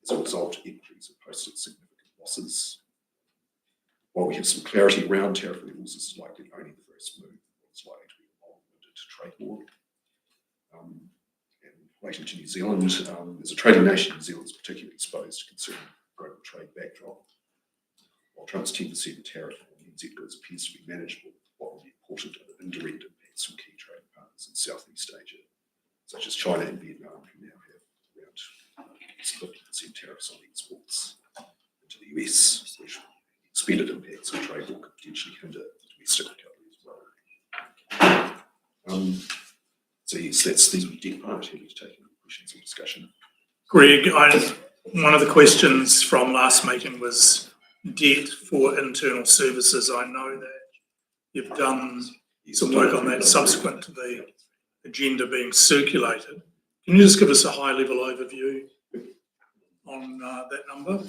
As a result, equities have posted significant losses. While we have some clarity around tariff levels, this is likely only the first move. It's likely to be a long-winded trade war. And relating to New Zealand, as a trading nation, New Zealand is particularly exposed to concerning global trade backdrop. While Trump's 10% tariff on NZ goods appears to be manageable, what will be important are the indirect impacts from key trading partners in Southeast Asia, such as China and Vietnam, who now have around 50% tariffs on exports into the US, which expanded impacts on trade will potentially hinder domestic recovery as well. So yes, that's the debt part. Happy to take any questions or discussion. Greg, one of the questions from last meeting was debt for internal services. I know that you've done some work on that subsequent to the agenda being circulated. Can you just give us a high-level overview on that number?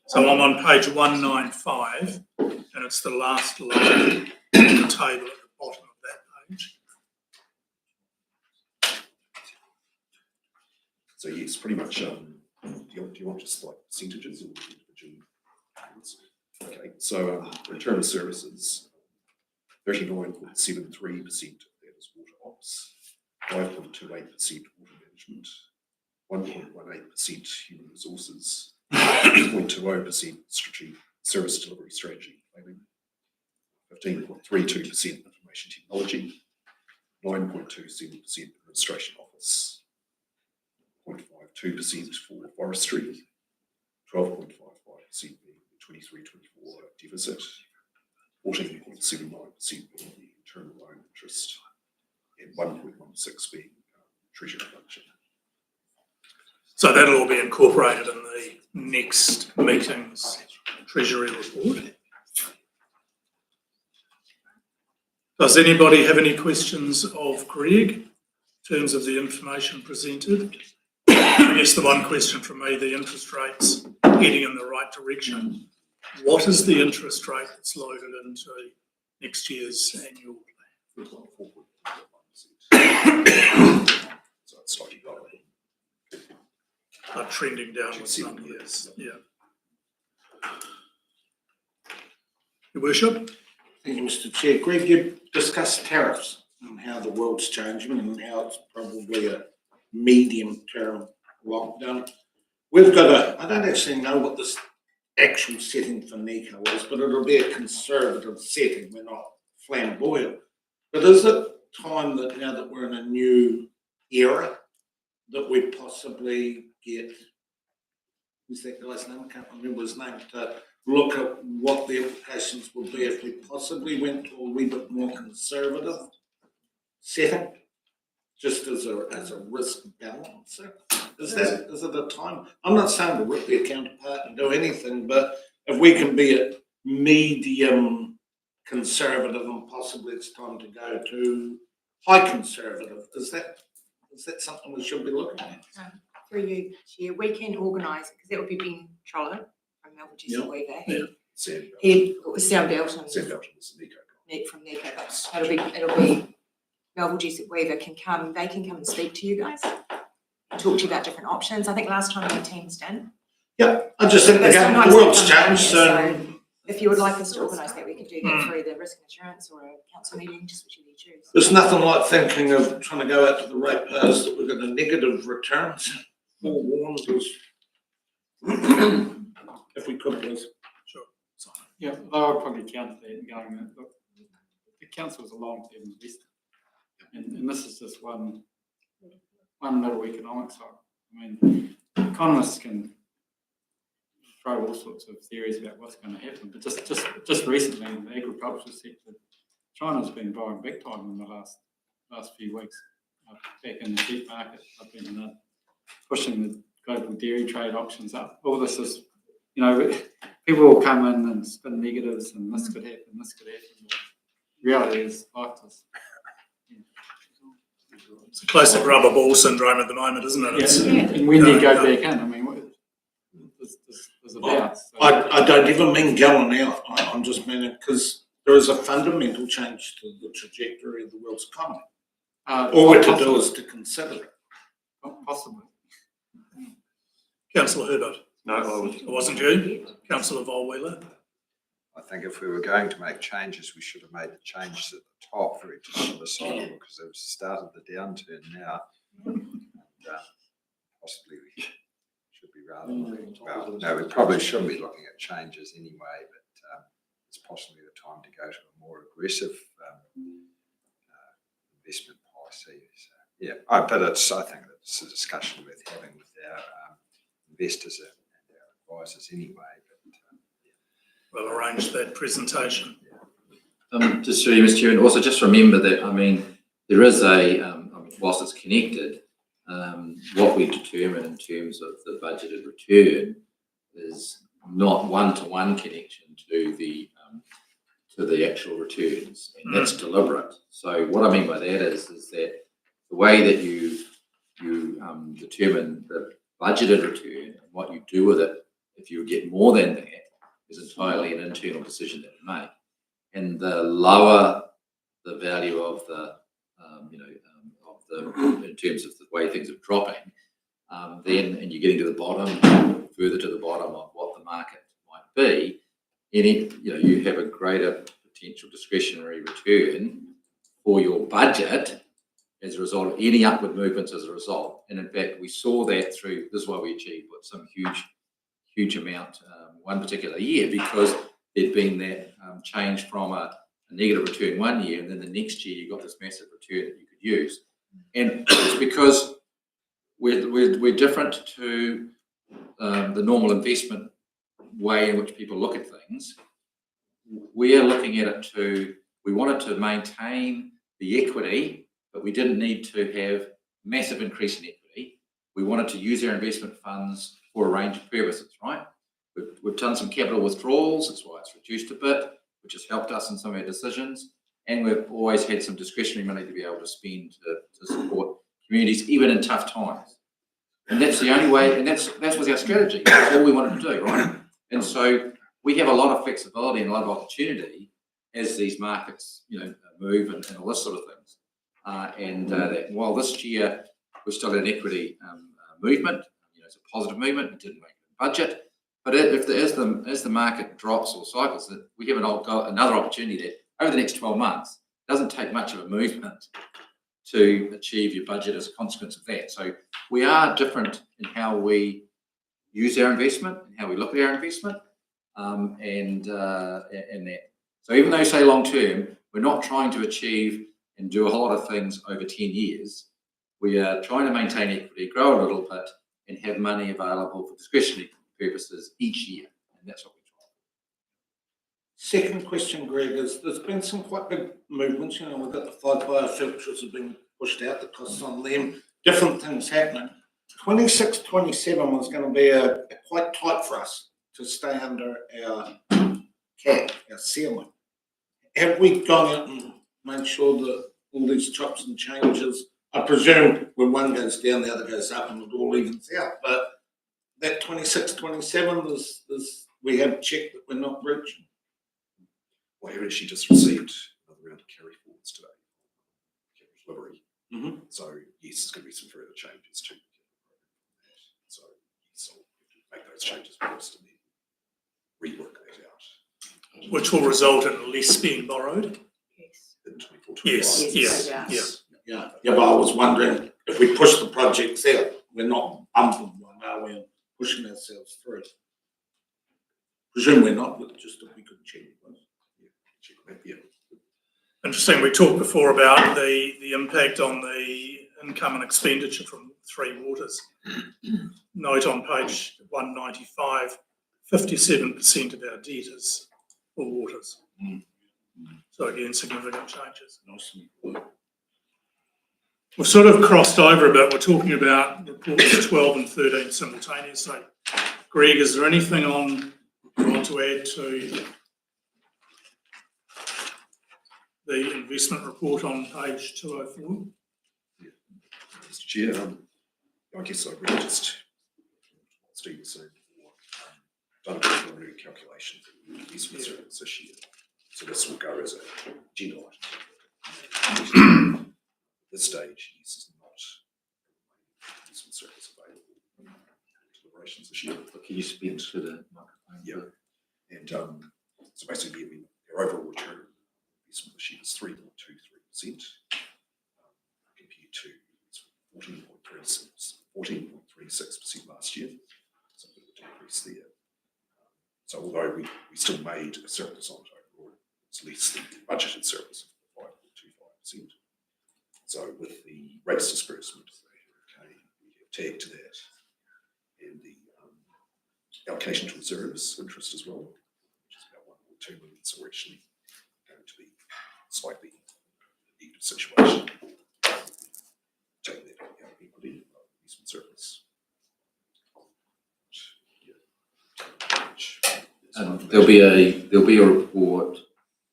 So I'm on page 195, and it's the last line of the table at the bottom of that page. So yes, pretty much. Do you want just like percentages or individual? Okay, so internal services, 39.73% of that is water ops, 5.28% water management, 1.18% human resources, 0.20% strategic service delivery strategy planning, 15.32% information technology, 9.27% administration office, 0.52% for forestry, 12.55% being the 23-24 deficit, 14.79% being the internal loan interest, and 1.16% being treasury function. So that'll all be incorporated in the next meeting's Treasury report. Does anybody have any questions of Greg in terms of the information presented? I guess the one question from me, the interest rates heading in the right direction. What is the interest rate that's loaded into next year's annual plan? So it's slightly lower. Trending downwards some years, yeah. Your Worship? Thank you, Mr. Chair. Greg, you discussed tariffs and how the world's changing and how it's probably a medium-term lockdown. We've got I don't actually know what this actual setting for NECO is, but it'll be a conservative setting. We're not flamboyant. But is it time that now that we're in a new era, that we possibly get, who's that guy's name? I can't remember his name, to look at what the implications would be if we possibly went to a wee bit more conservative setting? just as a risk balancer? Is it a time? I'm not saying to rip the account apart and do anything, but if we can be at medium conservative and possibly it's time to go to high conservative, is that something we should be looking at? Through you, Chair, we can organise, because that would be Ben Troller from Melbourne Weaver. Sam Belton. Nick from Nico. It'll be Melville Jessup Weaver can come, they can come and speak to you guys, and talk to you about different options. I think last time our teams did. Yeah, I just think the world's changed, so if you would like us to organise that, we could do that through the risk and insurance or a council meeting, just whichever you choose. there's nothing like thinking of trying to go out to the ratepayers that we're going to negative returns. More warns us. If we could, please. Sure. Yeah, I would probably counter that and going, look, the council is a long-term investor. And this is just one little economic side. I mean, economists can throw all sorts of theories about what's going to happen, but just recently in the agricultural sector, China's been buying big time in the last few weeks. Back in the sheep market, I've been pushing the global dairy trade auctions up. All this is, people will come in and spin negatives and this could happen, this could happen. Reality is like this. It's a classic rubber ball syndrome at the moment, isn't it? And when do you go back in? I mean, there's a bounce. So. I don't even mean going out. I'm just meaning because there is a fundamental change to the trajectory of the world's economy. All we're to do is to consider it. Possibly. Councillor Herbert. No, it wasn't you. Councillor Volwheeler. I think if we were going to make changes, we should have made the changes at the top for each of the cycle because they've started the downturn now. And, possibly we should be rather looking, well, no, we probably shouldn't be looking at changes anyway, but it's possibly the time to go to a more aggressive investment policy. So, yeah, but I think it's a discussion worth having with our investors and our advisors anyway. We'll arrange that presentation. Just through you, Mr. Chair, and also just remember that, I mean, there is whilst it's connected, what we determine in terms of the budgeted return is not one-to-one connection to the actual returns, and that's deliberate. So what I mean by that is that the way that you determine the budgeted return and what you do with it, if you get more than that, is entirely an internal decision that you make. And the lower the value of in terms of the way things are dropping, then, and you're getting to the bottom, further to the bottom of what the market might be, you have a greater potential discretionary return for your budget as a result of any upward movements as a result. And in fact, we saw that through, this is why we achieved some huge amount one particular year, because there'd been that change from a negative return one year, and then the next year you got this massive return that you could use. And it's because we're different to the normal investment way in which people look at things. We are looking at it we wanted to maintain the equity, but we didn't need to have massive increase in equity. We wanted to use our investment funds for a range of purposes, right? We've done some capital withdrawals, that's why it's reduced a bit, which has helped us in some of our decisions. And we've always had some discretionary money to be able to spend to support communities, even in tough times. And that's the only way, and that was our strategy. That's all we wanted to do, right? And so we have a lot of flexibility and a lot of opportunity as these markets, move and all this sort of things. While this year we've still had an equity movement, it's a positive movement, it didn't make it in budget. But as the market drops or cycles, we have another opportunity that over the next 12 months, it doesn't take much of a movement to achieve your budget as a consequence of that. So we are different in how we use our investment and how we look at our investment, and that. So even though you say long term, we're not trying to achieve and do a whole lot of things over 10 years. We are trying to maintain equity, grow a little bit, and have money available for discretionary purposes each year, and that's what we try. Second question, Greg, is there's been some quite big movements. We've got the 5 biofilters have been pushed out the costs on them, different things happening. 26, 27 was going to be a quite tight for us to stay under our cap, our ceiling. Have we gone out and made sure that all these chops and changes, I presume when one goes down, the other goes up and it all evens out, but that 26, 27 is we have checked that we're not breaching? Well, I actually just received another round of carry forwards today. Carry delivery. Mm-hmm. So yes, there's going to be some further changes to so yes, I'll make those changes first and then rework that out. Which will result in less being borrowed? In 24, 25. Yes, Yeah, but I was wondering if we push the projects out, we're not bumping one, are we, and pushing ourselves through? Presume we're not, but just if we could check. Yeah. Interesting, we talked before about the impact on the income and expenditure from Three Waters. Note on page 195, 57% of our debt is for waters. So again, significant changes. We've sort of crossed over a bit. We're talking about reports 12 and 13 simultaneously. Greg, is there anything you want to add to the investment report on page 204? Mr. Chair, I guess I really just Steve was saying done a preliminary calculation for the investment surplus this year. So this will go as a agenda item. At this stage, yes, is not investment surplus available deliberations this year. But can you speak to the microphone? Yeah. And so basically, our overall return investment this year is 3.23%, compared to 14.36% last year. So a bit of a decrease there. So although we still made a surplus on it overall, it's less than the budgeted surplus of 5.25%. So with the rates disbursement, okay, we have tagged to that, and the allocation to reserves interest as well, which is about 1.2 million. So we're actually going to be slightly negative situation. Taking that out of equity, investment surplus. There'll be a report.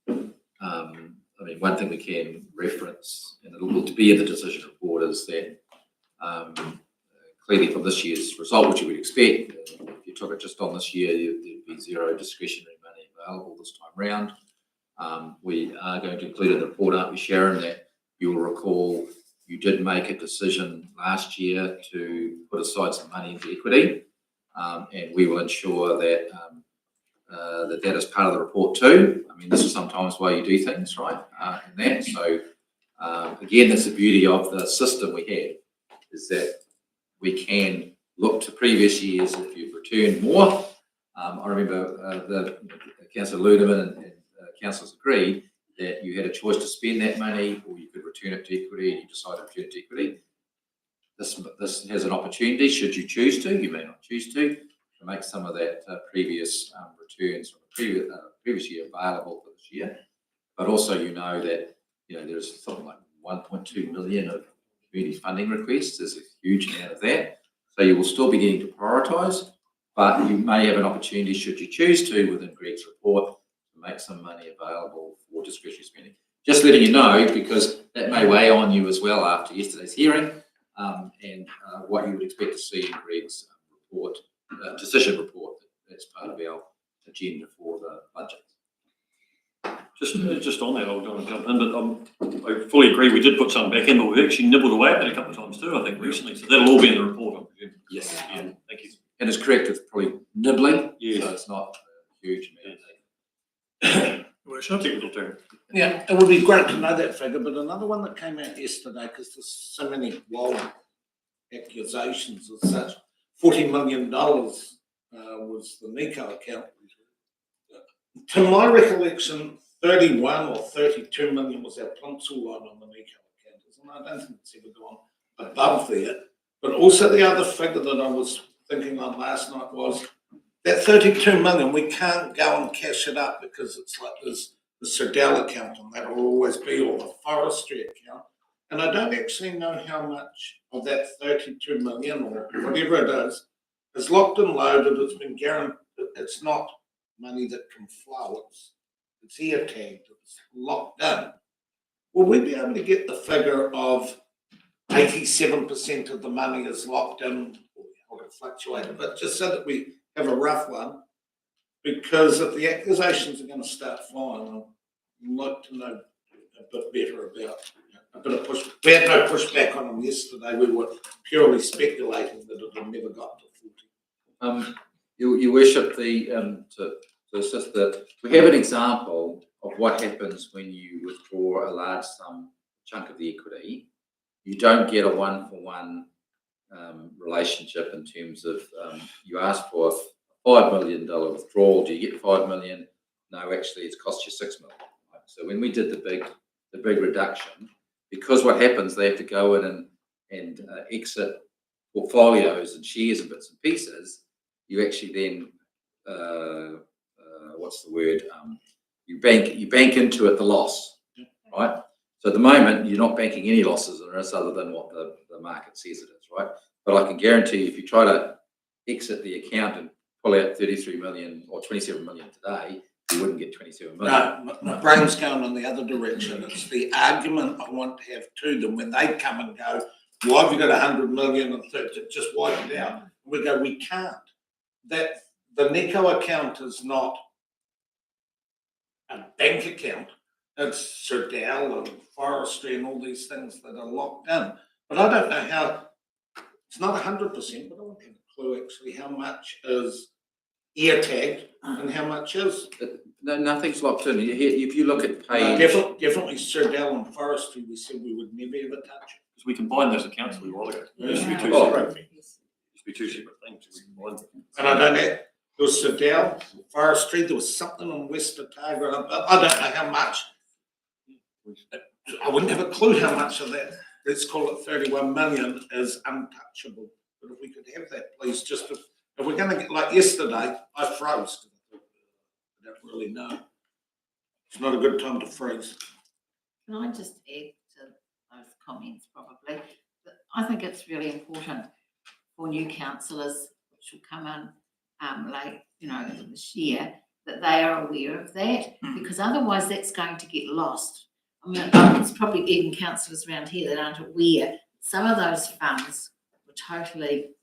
I mean, one thing we can reference, and it'll be in the decision report, is that clearly from this year's result, which you would expect, if you took it just on this year, there'd be zero discretionary money available this time round. We are going to include in the report, aren't we, Sharon, that you will recall you did make a decision last year to put aside some money into equity, and we will ensure that that is part of the report too. I mean, this is sometimes why you do things, right? And that. So again, that's the beauty of the system we have, is that we can look to previous years if you've returned more. I remember the Councillor Ludeman and councillors agreed that you had a choice to spend that money, or you could return it to equity, and you decided to return it to equity. This has an opportunity, should you choose to, you may not choose to make some of that previous returns from the previous year available for this year. But also, you know that there's something like 1.2 million of community funding requests. There's a huge amount of that. So you will still be getting to prioritise, but you may have an opportunity, should you choose to, within Greg's report, to make some money available for discretionary spending. Just letting you know, because that may weigh on you as well after yesterday's hearing, and what you would expect to see in Greg's report, decision report. That's part of our agenda for the budget. Just on that, I don't want to jump in, but I fully agree. We did put some back in, but we've actually nibbled away at it a couple of times too, I think, recently. So that'll all be in the report, I presume. Yes. Yeah, thank you. And it's correct, it's probably nibbling, yes. So it's not a huge amount. Worship. Technical term. Yeah, it would be great to know that figure, but another one that came out yesterday, because there's so many wild accusations as such, $40 million was the Nico account. To my recollection, 31 or 32 million was our Plimsoll line on the Nico account. And I don't think it's ever gone above there. But also the other figure that I was thinking on last night was that 32 million, we can't go and cash it up because it's like there's the Serdell account, and that will always be, or the forestry account. And I don't actually know how much of that 32 million or whatever it is locked and loaded, it's been guaranteed, it's not money that can flow, it's ear tagged, it's locked in. Will we be able to get the figure of 87% of the money is locked in, or it fluctuated, but just so that we have a rough one? Because if the accusations are going to start flying, I'd like to know a bit better about a bit of push. We had no pushback on them yesterday. We were purely speculating that it had never got to 40. Your worship, to assist that, we have an example of what happens when you withdraw a large chunk of the equity. You don't get a one-for-one relationship in terms of you ask for a $5 million withdrawal. Do you get 5 million? No, actually, it's cost you 6 million. Right? So when we did the big reduction, because what happens, they have to go in and exit portfolios and shares and bits and pieces. You actually then what's the word? You bank into it the loss, right? So at the moment, you're not banking any losses in this other than what the market says it is, right? But I can guarantee you, if you try to exit the account and pull out 33 million or 27 million today, you wouldn't get 27 million. No, my brain's going in the other direction. It's the argument I want to have to them when they come and go, why have you got 100 million and just wipe it out? And we go, we can't. That the NECO account is not a bank account. It's Serdell and forestry and all these things that are locked in. But I don't know how, it's not 100%, but I don't have a clue actually how much is ear tagged and how much is. No, nothing's locked in. If you look at page... Definitely Serdell and forestry, we said we would never ever touch it. Because we combined those accounts a little while ago. It used to be two separate. It used to be two separate things. We combined them. And I don't know, there was Serdell, forestry, there was something on West Otago. I don't know how much. I wouldn't have a clue how much of that, let's call it 31 million, is untouchable. But if we could have that, please, just if we're going to get, like yesterday, I froze. I don't really know. It's not a good time to freeze. Can I just add to those comments probably? But I think it's really important for new councillors, which will come in late, this year, that they are aware of that, because otherwise that's going to get lost. I mean, it's probably even councillors around here that aren't aware. Some of those funds were totally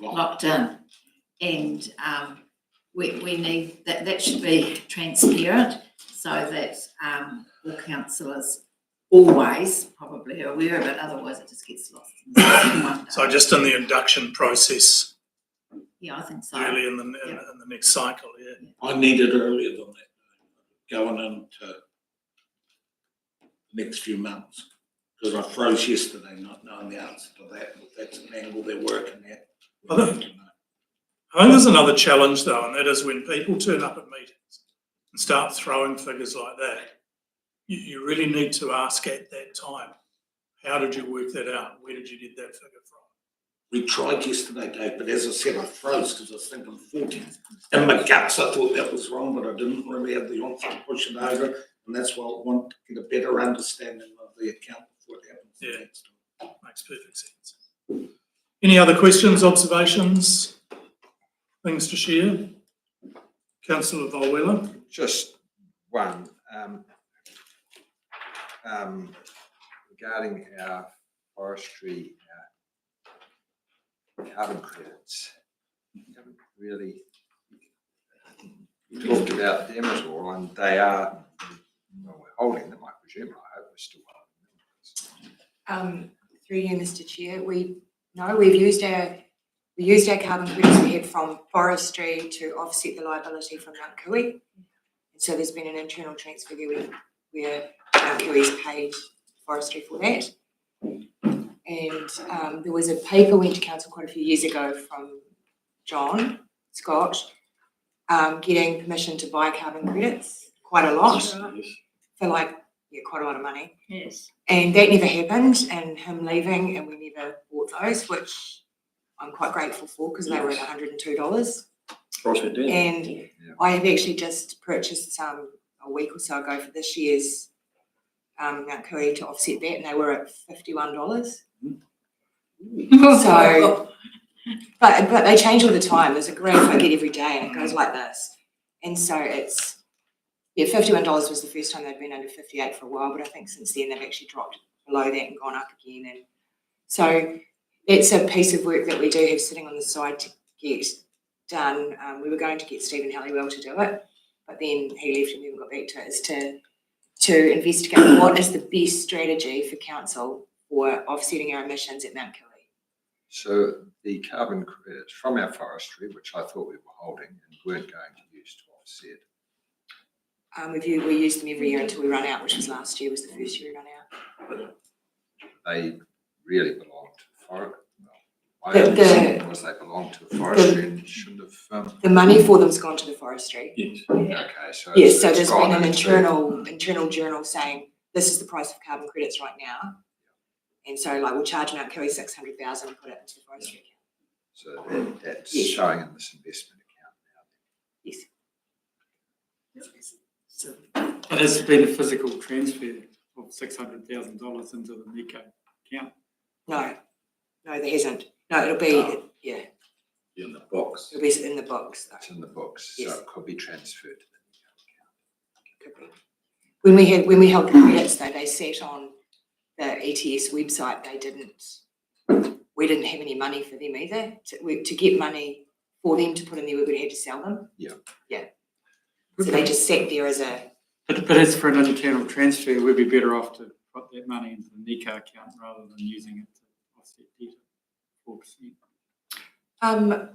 locked in, and we need that should be transparent so that all councillors always probably are aware of it, otherwise it just gets lost. So just in the induction process. Yeah, I think so. Early in the next cycle, yeah. I need it earlier than that, going into the next few months, because I froze yesterday not knowing the answer to that. But that's an angle they're working at. I think there's another challenge though, and that is when people turn up at meetings and start throwing figures like that, you really need to ask at that time, how did you work that out? Where did you get that figure from? We tried yesterday, Dave, but as I said, I froze because I was thinking 40. In my guts, I thought that was wrong, but I didn't really have the answer to push it over. And that's why I want to get a better understanding of the account before it happens. Yeah, makes perfect sense. Any other questions, observations, things to share? Councillor Volwella? Just one. Regarding our forestry carbon credits, we haven't really talked about them at all, and they are, well, we're holding them, I presume. I hope we're still holding them. Through you, Mr. Chair, we used our carbon credits we had from forestry to offset the liability from Mount Kui. And so there's been an internal transfer there where Mount Kui's paid forestry for that. And there was a paper went to council quite a few years ago from John Scott getting permission to buy carbon credits, quite a lot, for quite a lot of money. Yes. And that never happened, and him leaving, and we never bought those, which I'm quite grateful for because they were at $102. And I have actually just purchased some a week or so ago for this year's Mount Cooey to offset that, and they were at $51. Oh, So, but they change all the time. There's a graph I get every day, and it goes like this. And so it's, yeah, $51 was the first time they'd been under 58 for a while, but I think since then they've actually dropped below that and gone up again. And so it's a piece of work that we do have sitting on the side to get done. We were going to get Stephen Halliwell to do it, but then he left and never got back to it, is to investigate what is the best strategy for council for offsetting our emissions at Mount Cooey. So the carbon credits from our forestry, which I thought we were holding and weren't going to use to offset. We use them every year until we run out, which was last year, was the first year we run out. They really belong to forest. My The- understanding was they belong to forestry and shouldn't have. The money for them's gone to the forestry. Yes. Okay, so. Yes, so it's there's gone been an into- internal journal saying this is the price of carbon credits right now. And so like we'll charge Mount Cooey 600,000 and put it into the forestry account. So that's Yes. showing in this investment account now. Yes. So it has been a physical transfer of $600,000 into the NECO account. No, there hasn't. No, it'll be, yeah, In the box. it'll be in the box though. It's in the books, Yes. so it could be transferred to the Could be. When we held the credits though, they sat on the ETS website. We didn't have any money for them either. To get money for them to put in there, we would have had to sell them. Yeah. Yeah. So they just sat there as a, But as for an internal transfer, we'd be better off to put that money into the NECO account rather than using it to offset debt at 4%.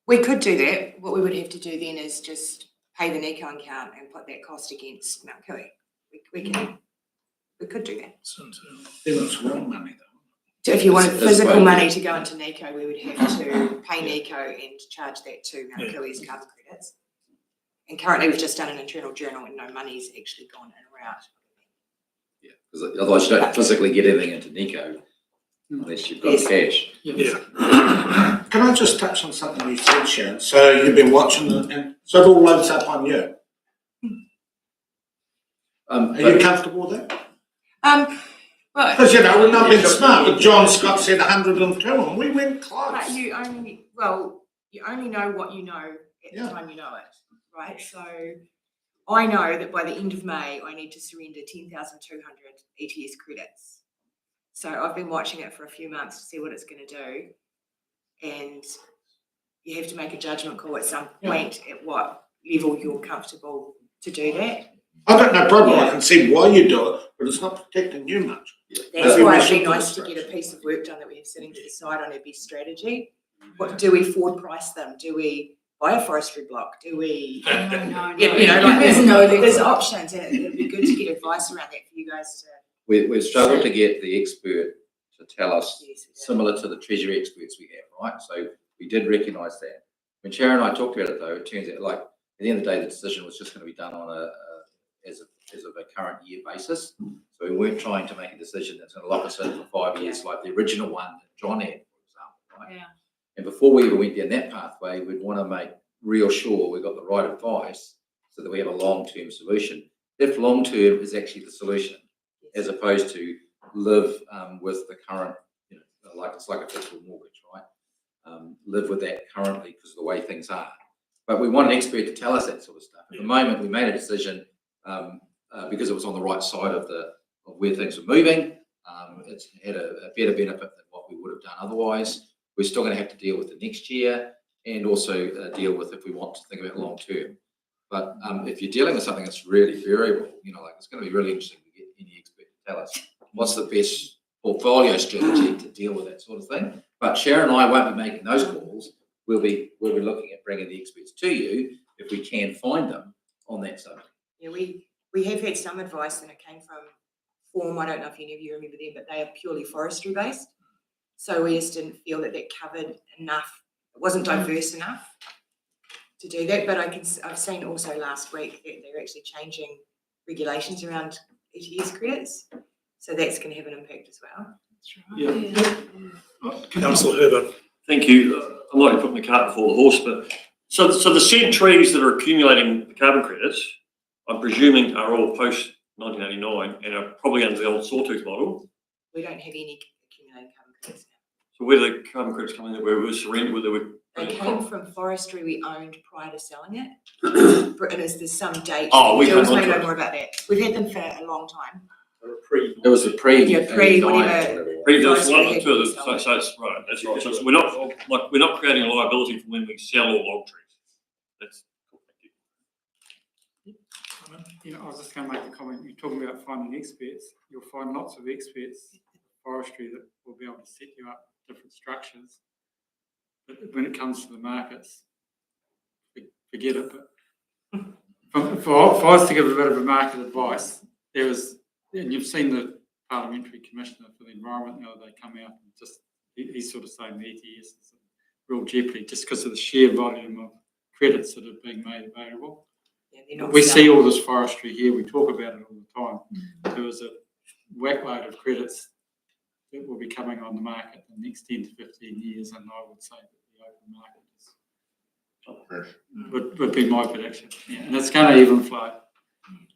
we could do that. What we would have to do then is just pay the NECO account and put that cost against Mount Cooey. We could do that. Then it's wrong money though. So if you wanted That's physical right. money to go into NECO, we would have to pay NECO and charge that to Mount Cooey's carbon credits. And currently we've just done an internal journal and no money's actually gone in or out. Yeah, because otherwise you don't physically get anything into NECO unless you've got Yes. cash. Yeah. Can I just touch on something you said, Sharon? So you've been watching it, and so it all loads up on you. Are you comfortable with that? But Because, we've not been smart, but John Scott said 102 and we went close. But you only know what you know at the time you know it, right? So I know that by the end of May, I need to surrender 10,200 ETS credits. So I've been watching it for a few months to see what it's going to do. And you have to make a judgment call at some point at what level you're comfortable to do that. I got no problem, I can see why you do it, but it's not protecting you much. That's why it'd be nice to get a piece of work done that we have sitting to the side on our best strategy. What do we forward price them? Do we buy a forestry block? Do we? No. There's options, and it'd be good to get advice around that for you guys to. We've struggled to get the expert to tell us, similar to the Treasury experts we have, right? So we did recognise that. When Sharon and I talked about it though, it turns out like at the end of the day, the decision was just going to be done on as of a current year basis. So we weren't trying to make a decision that's going to lock us in for 5 years, like the original one that John had, for example, right? Yeah. And before we ever went down that pathway, we'd want to make real sure we got the right advice so that we have a long-term solution. If long-term is actually the solution, as opposed to live with the current, like it's like a fixed mortgage, right? Live with that currently because of the way things are. But we want an expert to tell us that sort of stuff. At the moment, we made a decision because it was on the right side of where things were moving. It's had a better benefit than what we would have done otherwise. We're still going to have to deal with it next year and also deal with if we want to think about long term. But if you're dealing with something that's really variable, like it's going to be really interesting to get any expert to tell us what's the best portfolio strategy to deal with that sort of thing. But Sharon and I won't be making those calls. We'll be looking at bringing the experts to you if we can find them on that subject. Yeah, we have had some advice, and it came from Form. I don't know if any of you remember them, but they are purely forestry based. So we just didn't feel that covered enough. It wasn't diverse enough to do that. But I've seen also last week that they're actually changing regulations around ETS credits. So that's going to have an impact as well. Councillor Herbert. Thank you. I'm not going to put my cart before the horse, but so the said trees that are accumulating the carbon credits, I'm presuming are all post 1989 and are probably under the old sawtooth model. We don't have any accumulated carbon credits now. So where do the carbon credits come in that were surrendered, where they were? They came from forestry we owned prior to selling it. And there's some date. Oh, we Jules come may onto know it. more about that. We've had them for a long time. It was a pre. Yeah, pre, whatever. That's one Forestry of the two, had so, to so it's, right, that's right, so we're not creating a liability for when we sell all log trees. That's cool, thank you. You know, I was just going to make a comment. You're talking about finding experts. You'll find lots of experts in forestry that will be able to set you up different structures. But when it comes to the markets, forget it. But for us to give a bit of a market advice, there was, and you've seen the Parliamentary Commissioner for the Environment now, they come out and just, he's sort of saying the ETS is in real jeopardy just because of the sheer volume of credits that are being made available. Yeah, we see all this forestry here, we talk about it all the time. There was a whackload of credits that will be coming on the market in the next 10 to 15 years, and I would say that the open market is, would be my prediction. Yeah, and it's going to even flow,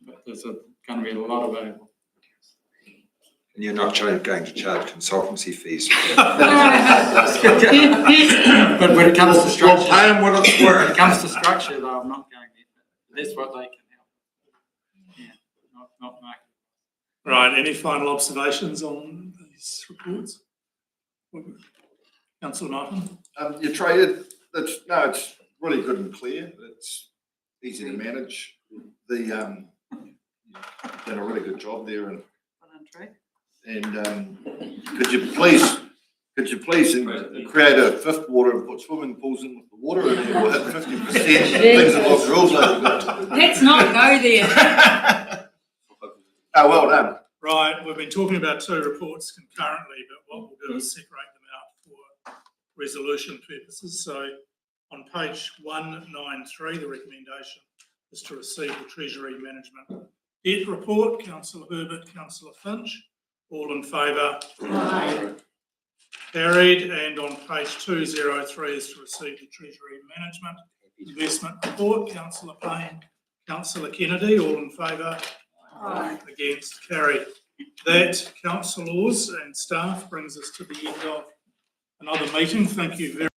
but there's going to be a lot available. And you're not going to charge consultancy fees. But when it comes to structure, what it's worth. when it comes to structure, though, I'm not going there. That's what they can help. Yeah, not market. Right, any final observations on these reports? Councillor Knighton? You traded, it's really good and clear. It's easy to manage. You've done a really good job there, and could you please create a fifth water and put swimming pools in with the water, and then we'll hit 50% things that look rules like that. Let's not go there. Oh, well done. Right, we've been talking about two reports concurrently, but what we'll do is separate them out for resolution purposes. So on page 193, the recommendation is to receive the Treasury Management Debt Report. Councillor Herbert, Councillor Finch, all in favour? Aye. Carried. And on page 203 is to receive the Treasury Management Investment Report. Councillor Payne, Councillor Kennedy, all in favour? Aye. Against, carried. That, councillors and staff, brings us to the end of another meeting. Thank you very